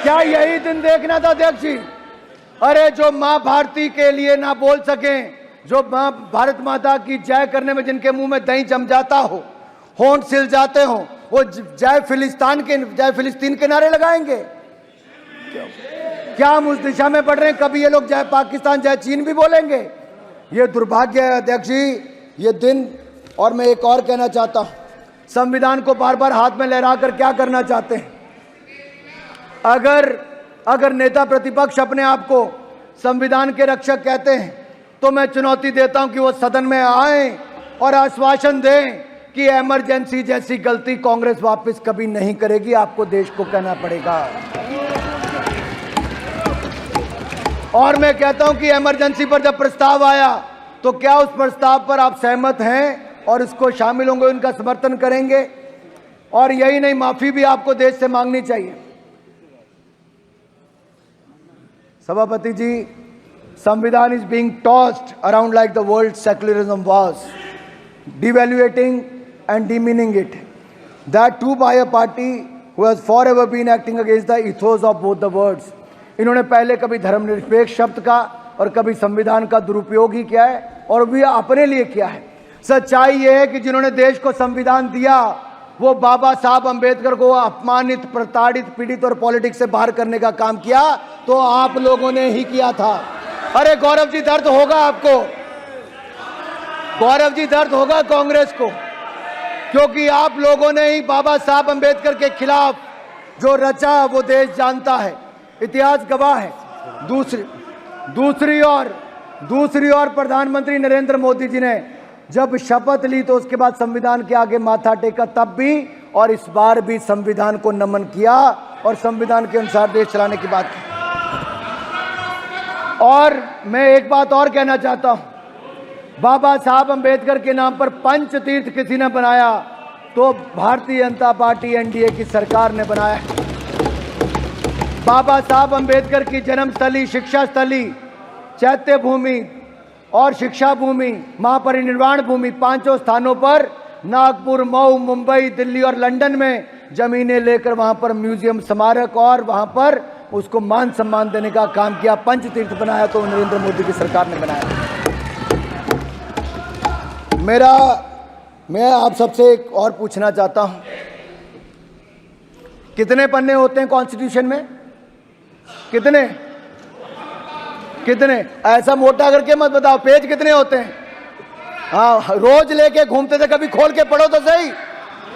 B: क्या यही दिन देखना था अध्यक्ष जी? अरे जो मां भारती के लिए ना बोल सकें, जो मां भारत माता की जय करने में जिनके मुंह में दही जम जाता हो, होंठ सिल जाते हो, वो जय फिलिस्तीन के नारे लगाएंगे? क्या हम उस दिशा में बढ़ रहे हैं? कभी ये लोग जय पाकिस्तान जय चीन भी बोलेंगे? ये दुर्भाग्य है अध्यक्ष जी, ये दिन। और मैं एक और कहना चाहता हूं, संविधान को बार बार हाथ में लहरा कर क्या करना चाहते हैं? अगर नेता प्रतिपक्ष अपने आप को संविधान के रक्षक कहते हैं तो मैं चुनौती देता हूं कि वो सदन में आए और आश्वासन दें कि इमरजेंसी जैसी गलती कांग्रेस वापस कभी नहीं करेगी। आपको देश को कहना पड़ेगा। और मैं कहता हूं कि इमरजेंसी पर जब प्रस्ताव आया तो क्या उस प्रस्ताव पर आप सहमत हैं और इसको शामिल होंगे, उनका समर्थन करेंगे? और यही नहीं, माफी भी आपको देश से मांगनी चाहिए। सभापति जी, संविधान is being tossed around like the world secularism was, devaluating and demeaning it, that too by a party who has forever been acting against the ethos of both the words। इन्होंने पहले कभी धर्मनिरपेक्ष शब्द का और कभी संविधान का दुरुपयोग ही किया है, और भी अपने लिए किया है। सच्चाई यह है कि जिन्होंने देश को संविधान दिया वो बाबा साहब अंबेडकर को अपमानित, प्रताड़ित, पीड़ित और पॉलिटिक्स से बाहर करने का काम किया तो आप लोगों ने ही किया था। अरे गौरव जी, दर्द होगा आपको, गौरव जी, दर्द होगा कांग्रेस को, क्योंकि आप लोगों ने ही बाबा साहब अंबेडकर के खिलाफ जो रचा वो देश जानता है, इतिहास गवाह है। दूसरी ओर प्रधानमंत्री नरेंद्र मोदी जी ने जब शपथ ली तो उसके बाद संविधान के आगे माथा टेका, तब भी और इस बार भी संविधान को नमन किया और संविधान के अनुसार देश चलाने की बात की। और मैं एक बात और कहना चाहता हूं, बाबा साहब अंबेडकर के नाम पर पंच तीर्थ किसी ने बनाया तो भारतीय जनता पार्टी एनडीए की सरकार ने बनाया। बाबा साहब अंबेडकर की जन्मस्थली, शिक्षा स्थली, चैत्य भूमि और शिक्षा भूमि, महापरिनिर्वाण भूमि, पांचों स्थानों पर नागपुर, मऊ, मुंबई, दिल्ली और लंदन में जमीनें लेकर वहां पर म्यूजियम, स्मारक और वहां पर उसको मान सम्मान देने का काम किया। पंच तीर्थ बनाया तो नरेंद्र मोदी की सरकार ने बनाया। मैं आप सबसे एक और पूछना चाहता हूं, कितने पन्ने होते हैं कॉन्स्टिट्यूशन में? कितने? ऐसा मोटा करके मत बताओ, पेज कितने होते हैं? हाँ, रोज लेके घूमते थे, कभी खोल के पढ़ो तो सही।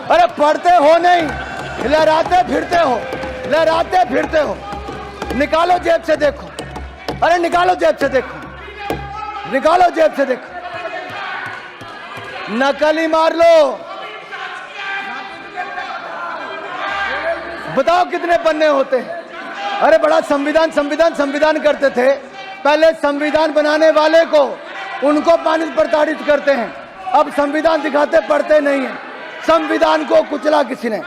B: अरे पढ़ते हो नहीं, लहराते फिरते हो। निकालो जेब से देखो, अरे निकालो जेब से देखो, नकल ही मार लो। बताओ कितने पन्ने होते हैं? अरे बड़ा संविधान करते थे। पहले संविधान बनाने वाले को, उनको पानित प्रताड़ित करते हैं, अब संविधान दिखाते, पढ़ते नहीं है। संविधान को कुचला किसी ने।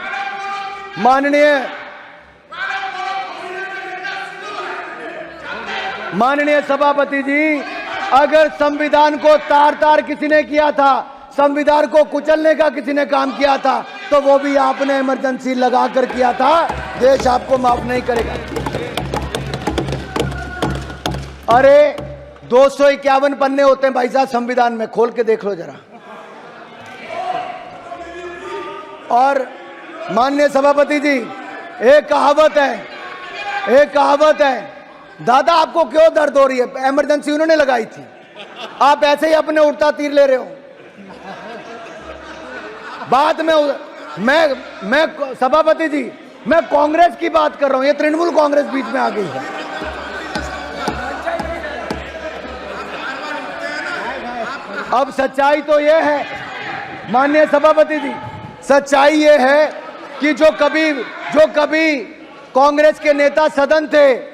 B: माननीय सभापति जी, अगर संविधान को तार किसी ने किया था, संविधान को कुचलने का किसी ने काम किया था, तो वो भी आपने इमरजेंसी लगा कर किया था। देश आपको माफ नहीं करेगा। अरे 251 पन्ने होते हैं भाई साहब संविधान में, खोल के देख लो जरा। और माननीय सभापति जी, एक कहावत है, दादा आपको क्यों दर्द हो रही है? इमरजेंसी उन्होंने लगाई थी, आप ऐसे ही अपने उड़ता तीर ले रहे हो। बाद में मैं सभापति जी, मैं कांग्रेस की बात कर रहा हूं, ये तृणमूल कांग्रेस बीच में आ गई है। अब सच्चाई तो यह है माननीय सभापति जी, सच्चाई ये है कि जो कभी कांग्रेस के नेता सदन थे,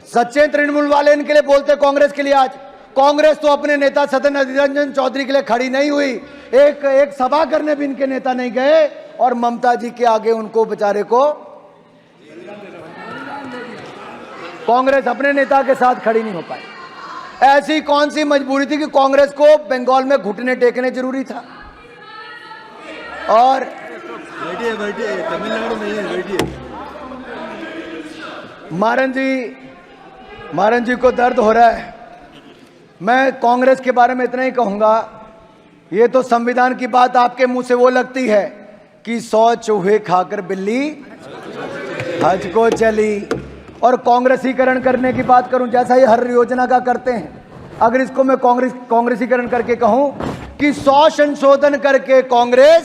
B: सच्चे तृणमूल वाले इनके लिए बोलते कांग्रेस के लिए। आज कांग्रेस तो अपने नेता सदन अधीर रंजन चौधरी के लिए खड़ी नहीं हुई, एक सभा करने भी इनके नेता नहीं गए, और ममता जी के आगे उनको बेचारे को कांग्रेस अपने नेता के साथ खड़ी नहीं हो पाई। ऐसी कौन सी मजबूरी थी कि कांग्रेस को बंगाल में घुटने टेकने जरूरी था? और
E: बैठिए तमिलनाडु में ही बैठिए।
B: मारन जी को दर्द हो रहा है। मैं कांग्रेस के बारे में इतना ही कहूंगा, ये तो संविधान की बात आपके मुंह से वो लगती है कि 100 चूहे खाकर बिल्ली हज को चली। और कांग्रेसीकरण करने की बात करूं, जैसा ये हर योजना का करते हैं, अगर इसको मैं कांग्रेसीकरण करके कहूं कि 100 संशोधन करके कांग्रेस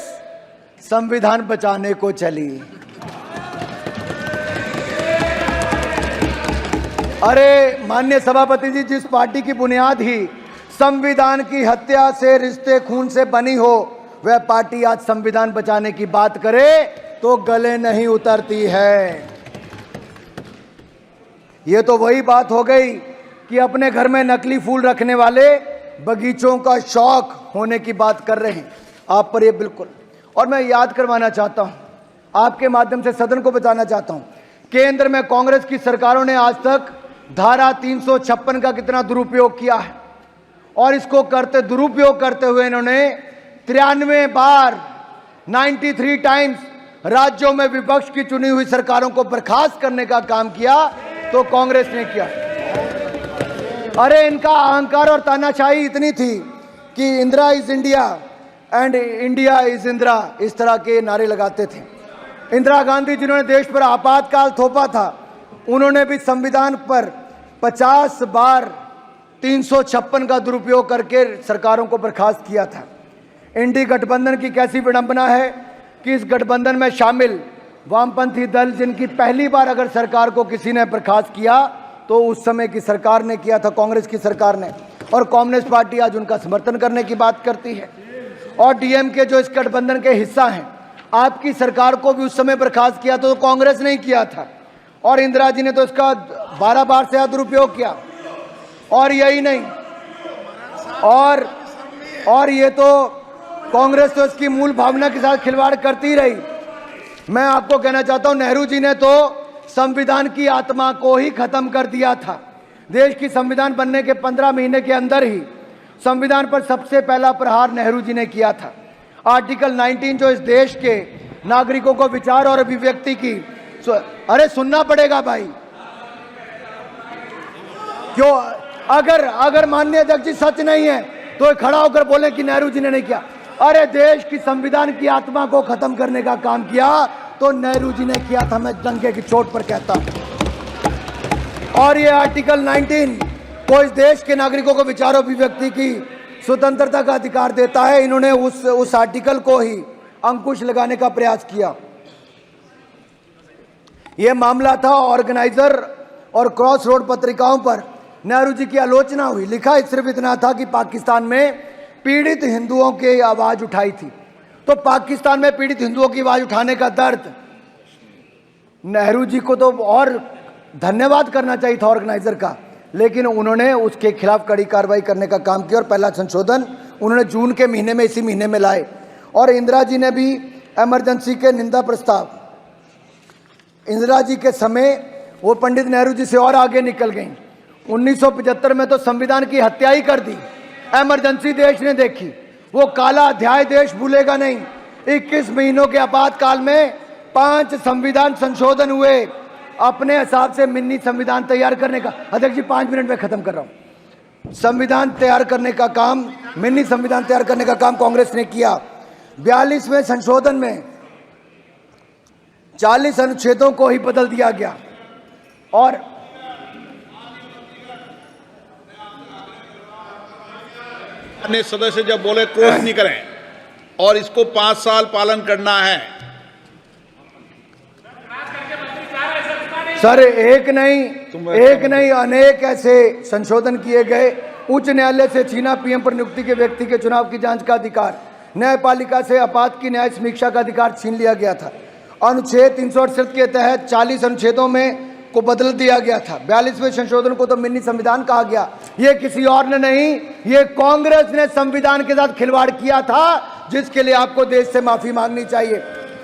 B: संविधान बचाने को चली। अरे माननीय सभापति जी, जिस पार्टी की बुनियाद ही संविधान की हत्या से, रिश्ते खून से बनी हो, वह पार्टी आज संविधान बचाने की बात करे तो गले नहीं उतरती है। यह तो वही बात हो गई कि अपने घर में नकली फूल रखने वाले बगीचों का शौक होने की बात कर रहे हैं आप पर। ये बिल्कुल, और मैं याद करवाना चाहता हूं, आपके माध्यम से सदन को बताना चाहता हूं, केंद्र में कांग्रेस की सरकारों ने आज तक धारा 356 का कितना दुरुपयोग किया है। और इसको दुरुपयोग करते हुए इन्होंने 93 बार 93 टाइम्स राज्यों में विपक्ष की चुनी हुई सरकारों को बर्खास्त करने का काम किया, तो कांग्रेस ने किया। अरे इनका अहंकार और तानाशाही इतनी थी कि Indira is India and India is Indira, इस तरह के नारे लगाते थे। इंदिरा गांधी जिन्होंने देश पर आपातकाल थोपा था, उन्होंने भी संविधान पर 50 बार 356 का दुरुपयोग करके सरकारों को बर्खास्त किया था। इंडी गठबंधन की कैसी विडंबना है कि इस गठबंधन में शामिल वामपंथी दल, जिनकी पहली बार अगर सरकार को किसी ने बर्खास्त किया तो उस समय की सरकार ने किया था, कांग्रेस की सरकार ने। और कम्युनिस्ट पार्टी आज उनका समर्थन करने की बात करती है। और डीएमके जो इस गठबंधन के हिस्सा हैं, आपकी सरकार को भी उस समय बर्खास्त किया तो कांग्रेस ने किया था। और इंदिरा जी ने तो इसका 12 बार से दुरुपयोग किया। और यही नहीं, और ये तो कांग्रेस तो इसकी मूल भावना के साथ खिलवाड़ करती रही। मैं आपको कहना चाहता हूं, नेहरू जी ने तो संविधान की आत्मा को ही खत्म कर दिया था। देश की संविधान बनने के 15 महीने के अंदर ही संविधान पर सबसे पहला प्रहार नेहरू जी ने किया था। आर्टिकल 19 जो इस देश के नागरिकों को विचार और अभिव्यक्ति की, अरे सुनना पड़ेगा भाई, क्यों? अगर माननीय अध्यक्ष जी सच नहीं है तो खड़ा होकर बोले कि नेहरू जी ने नहीं किया। अरे देश की संविधान की आत्मा को खत्म करने का काम किया तो नेहरू जी ने किया था, मैं डंके की चोट पर कहता हूं। और ये आर्टिकल 19 को इस देश के नागरिकों को विचार अभिव्यक्ति की स्वतंत्रता का अधिकार देता है। इन्होंने उस आर्टिकल को ही अंकुश लगाने का प्रयास किया। यह मामला था ऑर्गेनाइजर और क्रॉस रोड पत्रिकाओं पर नेहरू जी की आलोचना हुई। लिखा सिर्फ इतना था कि पाकिस्तान में पीड़ित हिंदुओं की आवाज उठाई थी। तो पाकिस्तान में पीड़ित हिंदुओं की आवाज उठाने का दर्द, नेहरू जी को तो और धन्यवाद करना चाहिए था ऑर्गेनाइजर का, लेकिन उन्होंने उसके खिलाफ कड़ी कार्रवाई करने का काम किया। और पहला संशोधन उन्होंने जून के महीने में, इसी महीने में लाए। और इंदिरा जी ने भी इमरजेंसी के निंदा प्रस्ताव, इंदिरा जी के समय वो पंडित नेहरू जी से और आगे निकल गई। 1975 में तो संविधान की हत्या ही कर दी। इमरजेंसी देश ने देखी, वो काला अध्याय देश भूलेगा नहीं। 21 महीनों के आपातकाल में 5 संविधान संशोधन हुए। अपने हिसाब से मिनी संविधान तैयार करने का, अध्यक्ष जी 5 मिनट में खत्म कर रहा हूं, संविधान तैयार करने का काम, मिनी संविधान तैयार करने का काम कांग्रेस ने किया। 42वें संशोधन में 40 अनुच्छेदों को ही बदल दिया गया। और
C: अन्य सदस्य जब बोले कोर्स नहीं करें और इसको 5 साल पालन करना है।
B: सर एक नहीं अनेक ऐसे संशोधन किए गए। उच्च न्यायालय से छीना पीएम पर नियुक्ति के व्यक्ति के चुनाव की जांच का अधिकार, न्यायपालिका से आपात की न्याय समीक्षा का अधिकार छीन लिया गया था। अनुच्छेद 368 के तहत 40 अनुच्छेदों में को बदल दिया गया था। 42वें संशोधन को तो मिनी संविधान कहा गया। ये किसी और ने नहीं, ये कांग्रेस ने संविधान के साथ खिलवाड़ किया था, जिसके लिए आपको देश से माफी मांगनी चाहिए।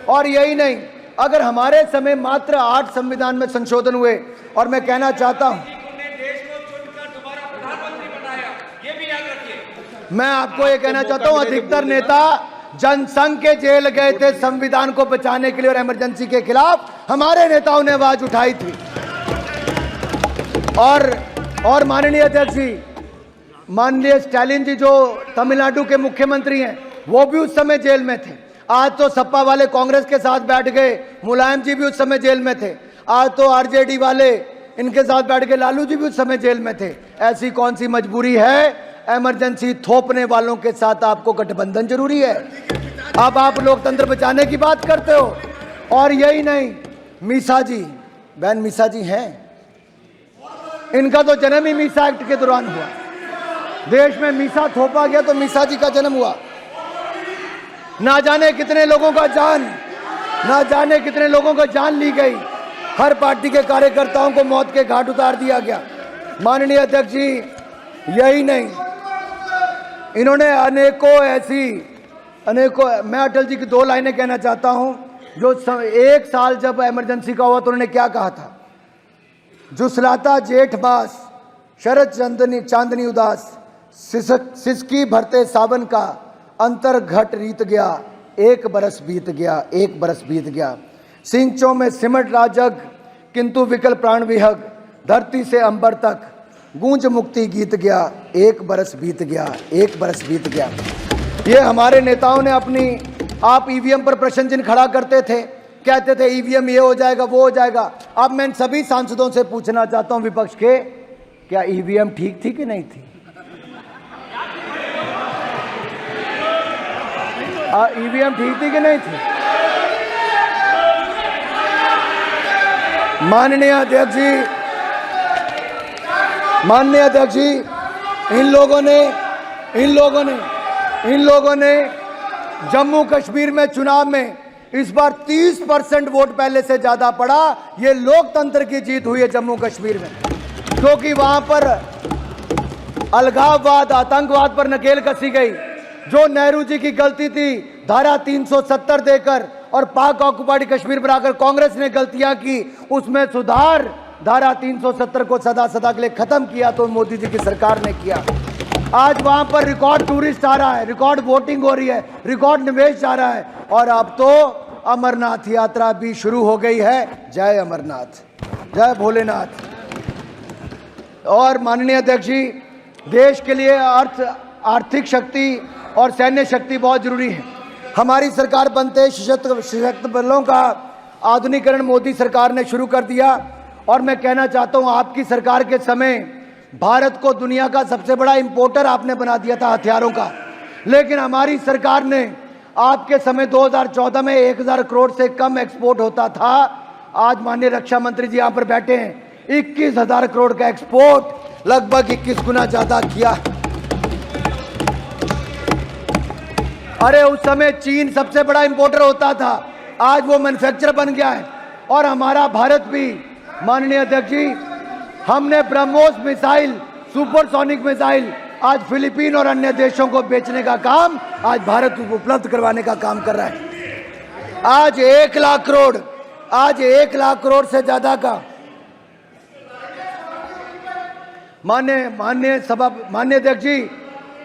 B: और यही नहीं, अगर हमारे समय मात्र 8 संविधान में संशोधन हुए, और मैं कहना चाहता हूं, मैं आपको ये कहना चाहता हूं, अधिकतर नेता जनसंघ के जेल गए थे संविधान को बचाने के लिए और इमरजेंसी के खिलाफ हमारे नेताओं ने आवाज उठाई थी। और माननीय अध्यक्ष जी, माननीय स्टालिन जी जो तमिलनाडु के मुख्यमंत्री हैं, वो भी उस समय जेल में थे। आज तो सपा वाले कांग्रेस के साथ बैठ गए, मुलायम जी भी उस समय जेल में थे। आज तो आरजेडी वाले इनके साथ बैठ गए, लालू जी भी उस समय जेल में थे। ऐसी कौन सी मजबूरी है? इमरजेंसी थोपने वालों के साथ आपको गठबंधन जरूरी है। अब आप लोकतंत्र बचाने की बात करते हो। और यही नहीं, मीसा जी, बहन मीसा जी हैं, इनका तो जन्म ही मीसा एक्ट के दौरान हुआ। देश में मीसा थोपा गया तो मीसा जी का जन्म हुआ। ना जाने कितने लोगों का जान ली गई। हर पार्टी के कार्यकर्ताओं को मौत के घाट उतार दिया गया। माननीय अध्यक्ष जी, यही नहीं, इन्होंने अनेकों मैं अटल जी की 2 लाइनें कहना चाहता हूं। जो 1 साल जब इमरजेंसी का हुआ तो उन्होंने क्या कहा था? जुसलाता जेठ मास, शरद चांदनी उदास, सिसकी भरते सावन का, अंतर घट रीत गया, 1 बरस बीत गया। सिंचों में सिमट राजग, किंतु विकल प्राण विहग, धरती से अंबर तक गूंज मुक्ति गीत गया, 1 बरस बीत गया। ये हमारे नेताओं ने आप ईवीएम पर प्रश्न चिन्ह खड़ा करते थे, कहते थे ईवीएम ये हो जाएगा, वो हो जाएगा। अब मैं इन सभी सांसदों से पूछना चाहता हूं विपक्ष के, क्या ईवीएम ठीक थी कि नहीं थी? ईवीएम ठीक थी कि नहीं थी? माननीय अध्यक्ष जी, इन लोगों ने जम्मू कश्मीर में चुनाव में इस बार 30% वोट पहले से ज्यादा पड़ा। ये लोकतंत्र की जीत हुई है जम्मू कश्मीर में, क्योंकि वहां पर अलगाववाद, आतंकवाद पर नकेल कसी गई। जो नेहरू जी की गलती थी धारा 370 देकर और पाक ऑक्युपाइड कश्मीर बनाकर कांग्रेस ने गलतियां की, उसमें सुधार धारा 370 को सदा के लिए खत्म किया तो मोदी जी की सरकार ने किया। आज वहां पर रिकॉर्ड टूरिस्ट आ रहा है, रिकॉर्ड वोटिंग हो रही है, रिकॉर्ड निवेश आ रहा है, और अब तो अमरनाथ यात्रा भी शुरू हो गई है। जय अमरनाथ, जय भोलेनाथ। और माननीय अध्यक्ष जी, देश के लिए आर्थिक शक्ति और सैन्य शक्ति बहुत जरूरी है। हमारी सरकार बनते सशक्त बलों का आधुनिकीकरण मोदी सरकार ने शुरू कर दिया। और मैं कहना चाहता हूं, आपकी सरकार के समय भारत को दुनिया का सबसे बड़ा इंपोर्टर आपने बना दिया था हथियारों का, लेकिन हमारी सरकार ने आपके समय 2014 में 1000 करोड़ से कम एक्सपोर्ट होता था। आज माननीय रक्षा मंत्री जी यहां पर बैठे हैं, 21,000 करोड़ का एक्सपोर्ट, लगभग 21 गुना ज्यादा किया। अरे उस समय चीन सबसे बड़ा इंपोर्टर होता था, आज वो मैन्युफैक्चरर बन गया है। और हमारा भारत भी, माननीय अध्यक्ष जी, हमने ब्रह्मोस मिसाइल, सुपरसोनिक मिसाइल आज फिलीपीन और अन्य देशों को बेचने का काम आज भारत उपलब्ध करवाने का काम कर रहा है। आज 1 लाख करोड़ से ज्यादा का माननीय अध्यक्ष जी,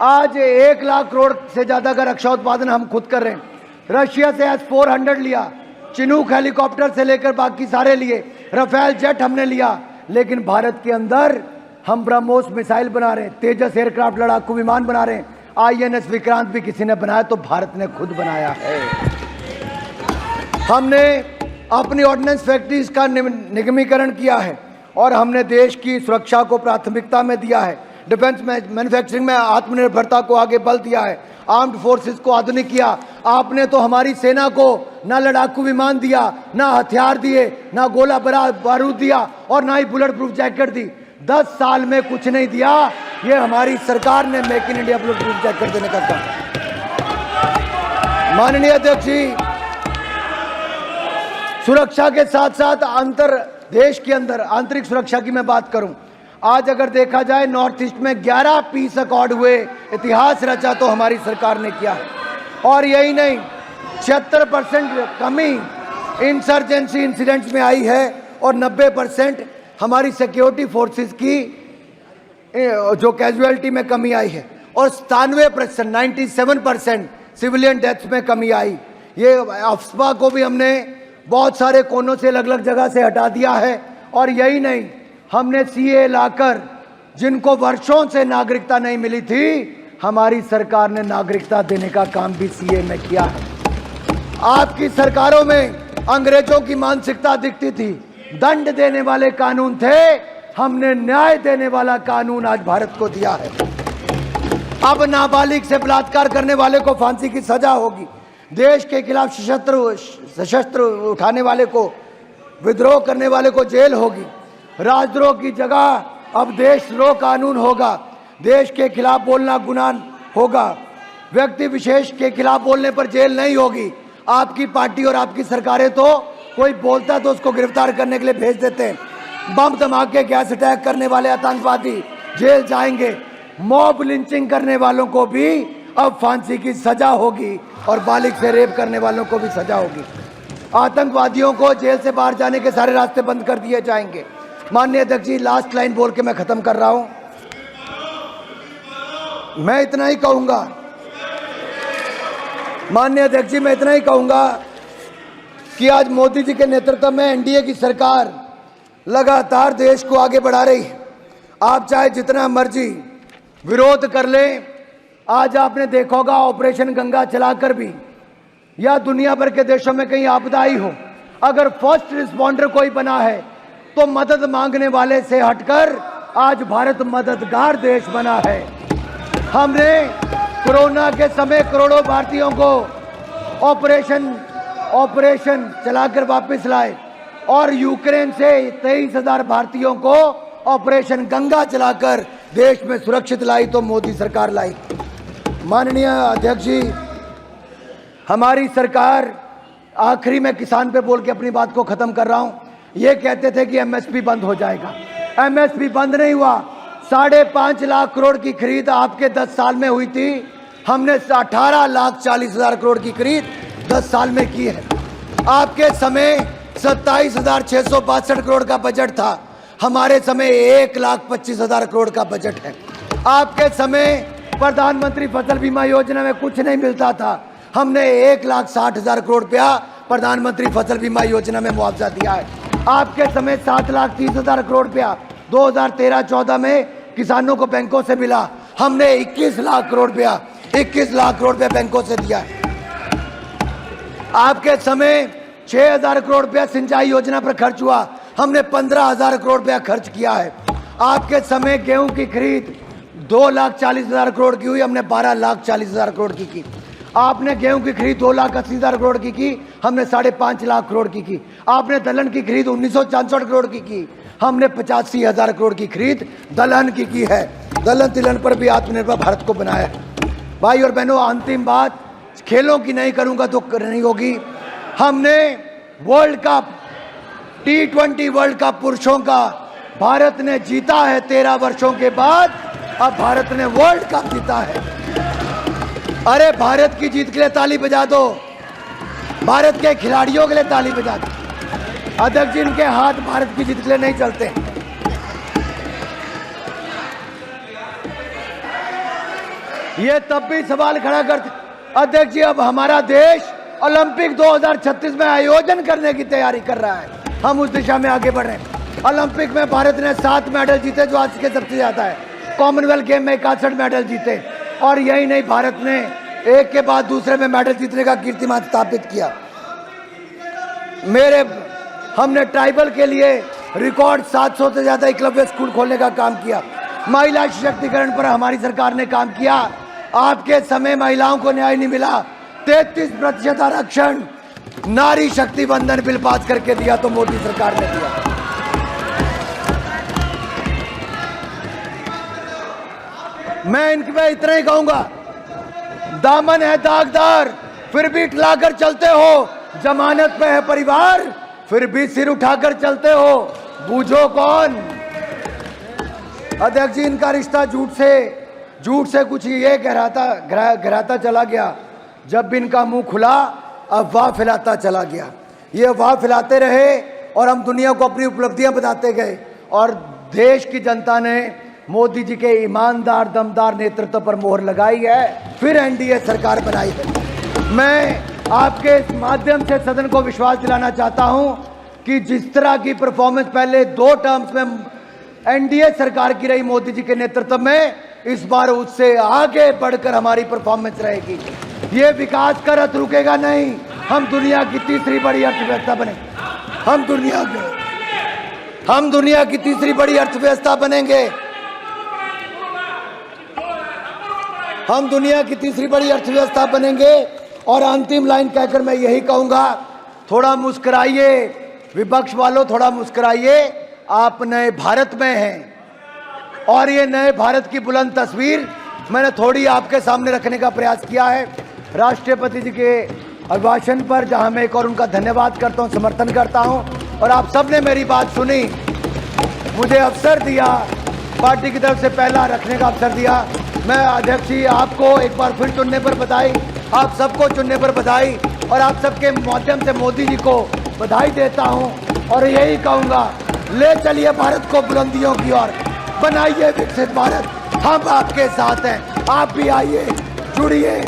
B: आज 1 लाख करोड़ से ज्यादा का रक्षा उत्पादन हम खुद कर रहे हैं। रशिया से S-400 लिया, चिनूक हेलीकॉप्टर से लेकर बाकी सारे लिए, राफेल जेट हमने लिया, लेकिन भारत के अंदर हम ब्रह्मोस मिसाइल बना रहे हैं, तेजस एयरक्राफ्ट लड़ाकू विमान बना रहे हैं, INS विक्रांत भी किसी ने बनाया तो भारत ने खुद बनाया है। हमने अपनी ऑर्डिनेंस फैक्ट्रीज का निगमीकरण किया है और हमने देश की सुरक्षा को प्राथमिकता में दिया है। डिफेंस मैन्युफैक्चरिंग में आत्मनिर्भरता को आगे बल दिया है, आर्म्ड फोर्सेस को आधुनिक किया। आपने तो हमारी सेना को ना लड़ाकू विमान दिया, ना हथियार दिए, ना गोला बारूद दिया और ना ही बुलेट प्रूफ जैकेट दी। 10 साल में कुछ नहीं दिया। ये हमारी सरकार ने make in India bullet proof jacket देने का काम। माननीय अध्यक्ष जी, सुरक्षा के साथ साथ देश के अंदर आंतरिक सुरक्षा की मैं बात करूं, आज अगर देखा जाए नॉर्थ ईस्ट में 11 पीस अकॉर्ड हुए, इतिहास रचा तो हमारी सरकार ने किया। और यही नहीं, 76% कमी इंसर्जेंसी इंसिडेंट्स में आई है और 90% हमारी सिक्योरिटी फोर्सेस की जो कैजुअलिटी में कमी आई है और 97% 97% सिविलियन डेथ्स में कमी आई। ये अफवाह को भी हमने बहुत सारे कोनों से अलग अलग जगह से हटा दिया है। और यही नहीं, हमने सीए लाकर जिनको वर्षों से नागरिकता नहीं मिली थी, हमारी सरकार ने नागरिकता देने का काम भी सीए में किया है। आपकी सरकारों में अंग्रेजों की मानसिकता दिखती थी, दंड देने वाले कानून थे, हमने न्याय देने वाला कानून आज भारत को दिया है। अब नाबालिग से बलात्कार करने वाले को फांसी की सजा होगी, देश के खिलाफ सशस्त्र उठाने वाले को, विद्रोह करने वाले को जेल होगी, राजद्रोह की जगह अब देशद्रोह कानून होगा, देश के खिलाफ बोलना गुनाह होगा, व्यक्ति विशेष के खिलाफ बोलने पर जेल नहीं होगी। आपकी पार्टी और आपकी सरकारें तो कोई बोलता तो उसको गिरफ्तार करने के लिए भेज देते हैं, बम धमाके गैस अटैक करने वाले आतंकवादी जेल जाएंगे, मॉब लिंचिंग करने वालों को भी अब फांसी की सजा होगी और बालिग से रेप करने वालों को भी सजा होगी। आतंकवादियों को जेल से बाहर जाने के सारे रास्ते बंद कर दिए जाएंगे। माननीय अध्यक्ष जी, लास्ट लाइन बोल के मैं खत्म कर रहा हूं। मैं इतना ही कहूंगा, माननीय अध्यक्ष जी, मैं इतना ही कहूंगा कि आज मोदी जी के नेतृत्व में एनडीए की सरकार लगातार देश को आगे बढ़ा रही है। आप चाहे जितना मर्जी विरोध कर लें, आज आपने देखा होगा ऑपरेशन गंगा चलाकर भी या दुनिया भर के देशों में कहीं आपदा आई हो, अगर फर्स्ट रिस्पॉन्डर कोई बना है तो मदद मांगने वाले से हटकर आज भारत मददगार देश बना है। हमने कोरोना के समय करोड़ों भारतीयों को ऑपरेशन चलाकर वापस लाए और यूक्रेन से 23,000 भारतीयों को ऑपरेशन गंगा चलाकर देश में सुरक्षित लाई तो मोदी सरकार लाई। माननीय अध्यक्ष जी, हमारी सरकार, आखिरी में किसान पे बोल के अपनी बात को खत्म कर रहा हूं, ये कहते थे कि एमएसपी बंद हो जाएगा। एमएसपी बंद नहीं हुआ। 5.5 लाख करोड़ की खरीद आपके 10 साल में हुई थी, हमने 18,40,000 करोड़ की खरीद 10 साल में की है। आपके समय 27,662 करोड़ का बजट था, हमारे समय 1,25,000 करोड़ का बजट है। आपके समय प्रधानमंत्री फसल बीमा योजना में कुछ नहीं मिलता था, हमने 1,60,000 करोड़ रुपया प्रधानमंत्री फसल बीमा योजना में मुआवजा दिया है। आपके समय 7,30,000 करोड़ रुपया 2013-14 में किसानों को बैंकों से मिला, हमने 21 लाख करोड़ रुपया 21 लाख करोड़ रुपया बैंकों से दिया है। आपके समय 6,000 करोड़ रुपया सिंचाई योजना पर खर्च हुआ, हमने 15,000 करोड़ रुपया खर्च किया है। आपके समय गेहूं की खरीद 2,40,000 करोड़ की हुई, हमने 12,40,000 करोड़ की। आपने गेहूं की खरीद 2,80,000 करोड़ की, हमने 5.5 लाख करोड़ की। आपने दलहन की खरीद 1,964 करोड़ की, हमने 85,000 करोड़ की खरीद दलहन की है। दलहन तिलहन पर भी आत्मनिर्भर भारत को बनाया है। भाई और बहनों, अंतिम बात खेलों की नहीं करूंगा तो नहीं होगी। हमने world cup T20 world cup पुरुषों का भारत ने जीता है 13 वर्षों के बाद। अब भारत ने वर्ल्ड कप जीता है। अरे भारत की जीत के लिए ताली बजा दो, भारत के खिलाड़ियों के लिए ताली बजा दो। अध्यक्ष जी, इनके हाथ भारत की जीत के लिए नहीं चलते। ये तब भी सवाल खड़ा करते, अध्यक्ष जी अब हमारा देश ओलंपिक 2036 में आयोजन करने की तैयारी कर रहा है, हम उस दिशा में आगे बढ़ रहे हैं। ओलंपिक में भारत ने 7 मेडल जीते, जो आज के सबसे ज्यादा है। कॉमनवेल्थ गेम में 61 मेडल जीते और यही नहीं, भारत ने एक के बाद दूसरे में मेडल जीतने का कीर्तिमान स्थापित किया। हमने ट्राइबल के लिए रिकॉर्ड 700 से ज्यादा एकलव्य स्कूल खोलने का काम किया। महिला सशक्तिकरण पर हमारी सरकार ने काम किया। आपके समय महिलाओं को न्याय नहीं मिला, 33% आरक्षण नारी शक्ति बंधन बिल पास करके दिया तो मोदी सरकार ने दिया। मैं इनके पे इतना ही कहूंगा, दामन है दागदार फिर भी लाकर चलते हो, जमानत पे है परिवार फिर भी सिर उठाकर चलते हो, बूझो कौन। अध्यक्ष जी, इनका रिश्ता झूठ से कुछ ये गहराता चला गया। जब भी इनका मुंह खुला अफवाह फैलाता चला गया। ये अफवाह फैलाते रहे और हम दुनिया को अपनी उपलब्धियां बताते गए और देश की जनता ने मोदी जी के ईमानदार दमदार नेतृत्व पर मोहर लगाई है, फिर एनडीए सरकार बनाई है। मैं आपके इस माध्यम से सदन को विश्वास दिलाना चाहता हूं कि जिस तरह की परफॉर्मेंस पहले 2 टर्म्स में एनडीए सरकार की रही मोदी जी के नेतृत्व में, इस बार उससे आगे बढ़कर हमारी परफॉर्मेंस रहेगी। ये विकास का रथ रुकेगा नहीं। हम दुनिया की तीसरी बड़ी अर्थव्यवस्था बने, हम दुनिया की तीसरी बड़ी अर्थव्यवस्था बनेंगे, हम दुनिया की तीसरी बड़ी अर्थव्यवस्था बनेंगे। और अंतिम लाइन कहकर मैं यही कहूंगा, थोड़ा मुस्कुराइए विपक्ष वालों, थोड़ा मुस्कुराइए। आप नए भारत में हैं और ये नए भारत की बुलंद तस्वीर मैंने थोड़ी आपके सामने रखने का प्रयास किया है। राष्ट्रपति जी के अभिभाषण पर, जहां मैं एक और उनका धन्यवाद करता हूं, समर्थन करता हूं और आप सबने मेरी बात सुनी, मुझे अवसर दिया, पार्टी की तरफ से पहला रखने का अवसर दिया। मैं अध्यक्ष जी आपको एक बार फिर चुनने पर बधाई, आप सबको चुनने पर बधाई और आप सबके माध्यम से मोदी जी को बधाई देता हूं और यही कहूंगा, ले चलिए भारत को बुलंदियों की ओर, बनाइए विकसित भारत। हम आपके साथ हैं, आप भी आइए, जुड़िए,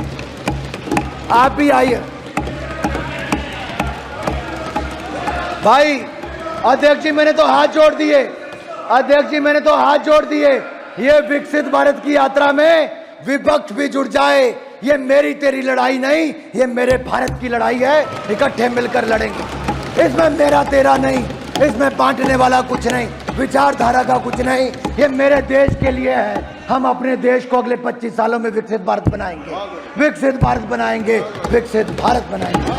B: आप भी आइए। भाई अध्यक्ष जी मैंने तो हाथ जोड़ दिए, अध्यक्ष जी मैंने तो हाथ जोड़ दिए। ये विकसित भारत की यात्रा में विपक्ष भी जुड़ जाए। ये मेरी तेरी लड़ाई नहीं, ये मेरे भारत की लड़ाई है, इकट्ठे मिलकर लड़ेंगे। इसमें मेरा तेरा नहीं, इसमें बांटने वाला कुछ नहीं, विचारधारा का कुछ नहीं, ये मेरे देश के लिए है। हम अपने देश को अगले 25 सालों में विकसित भारत बनाएंगे, विकसित भारत बनाएंगे, विकसित भारत बनाएंगे।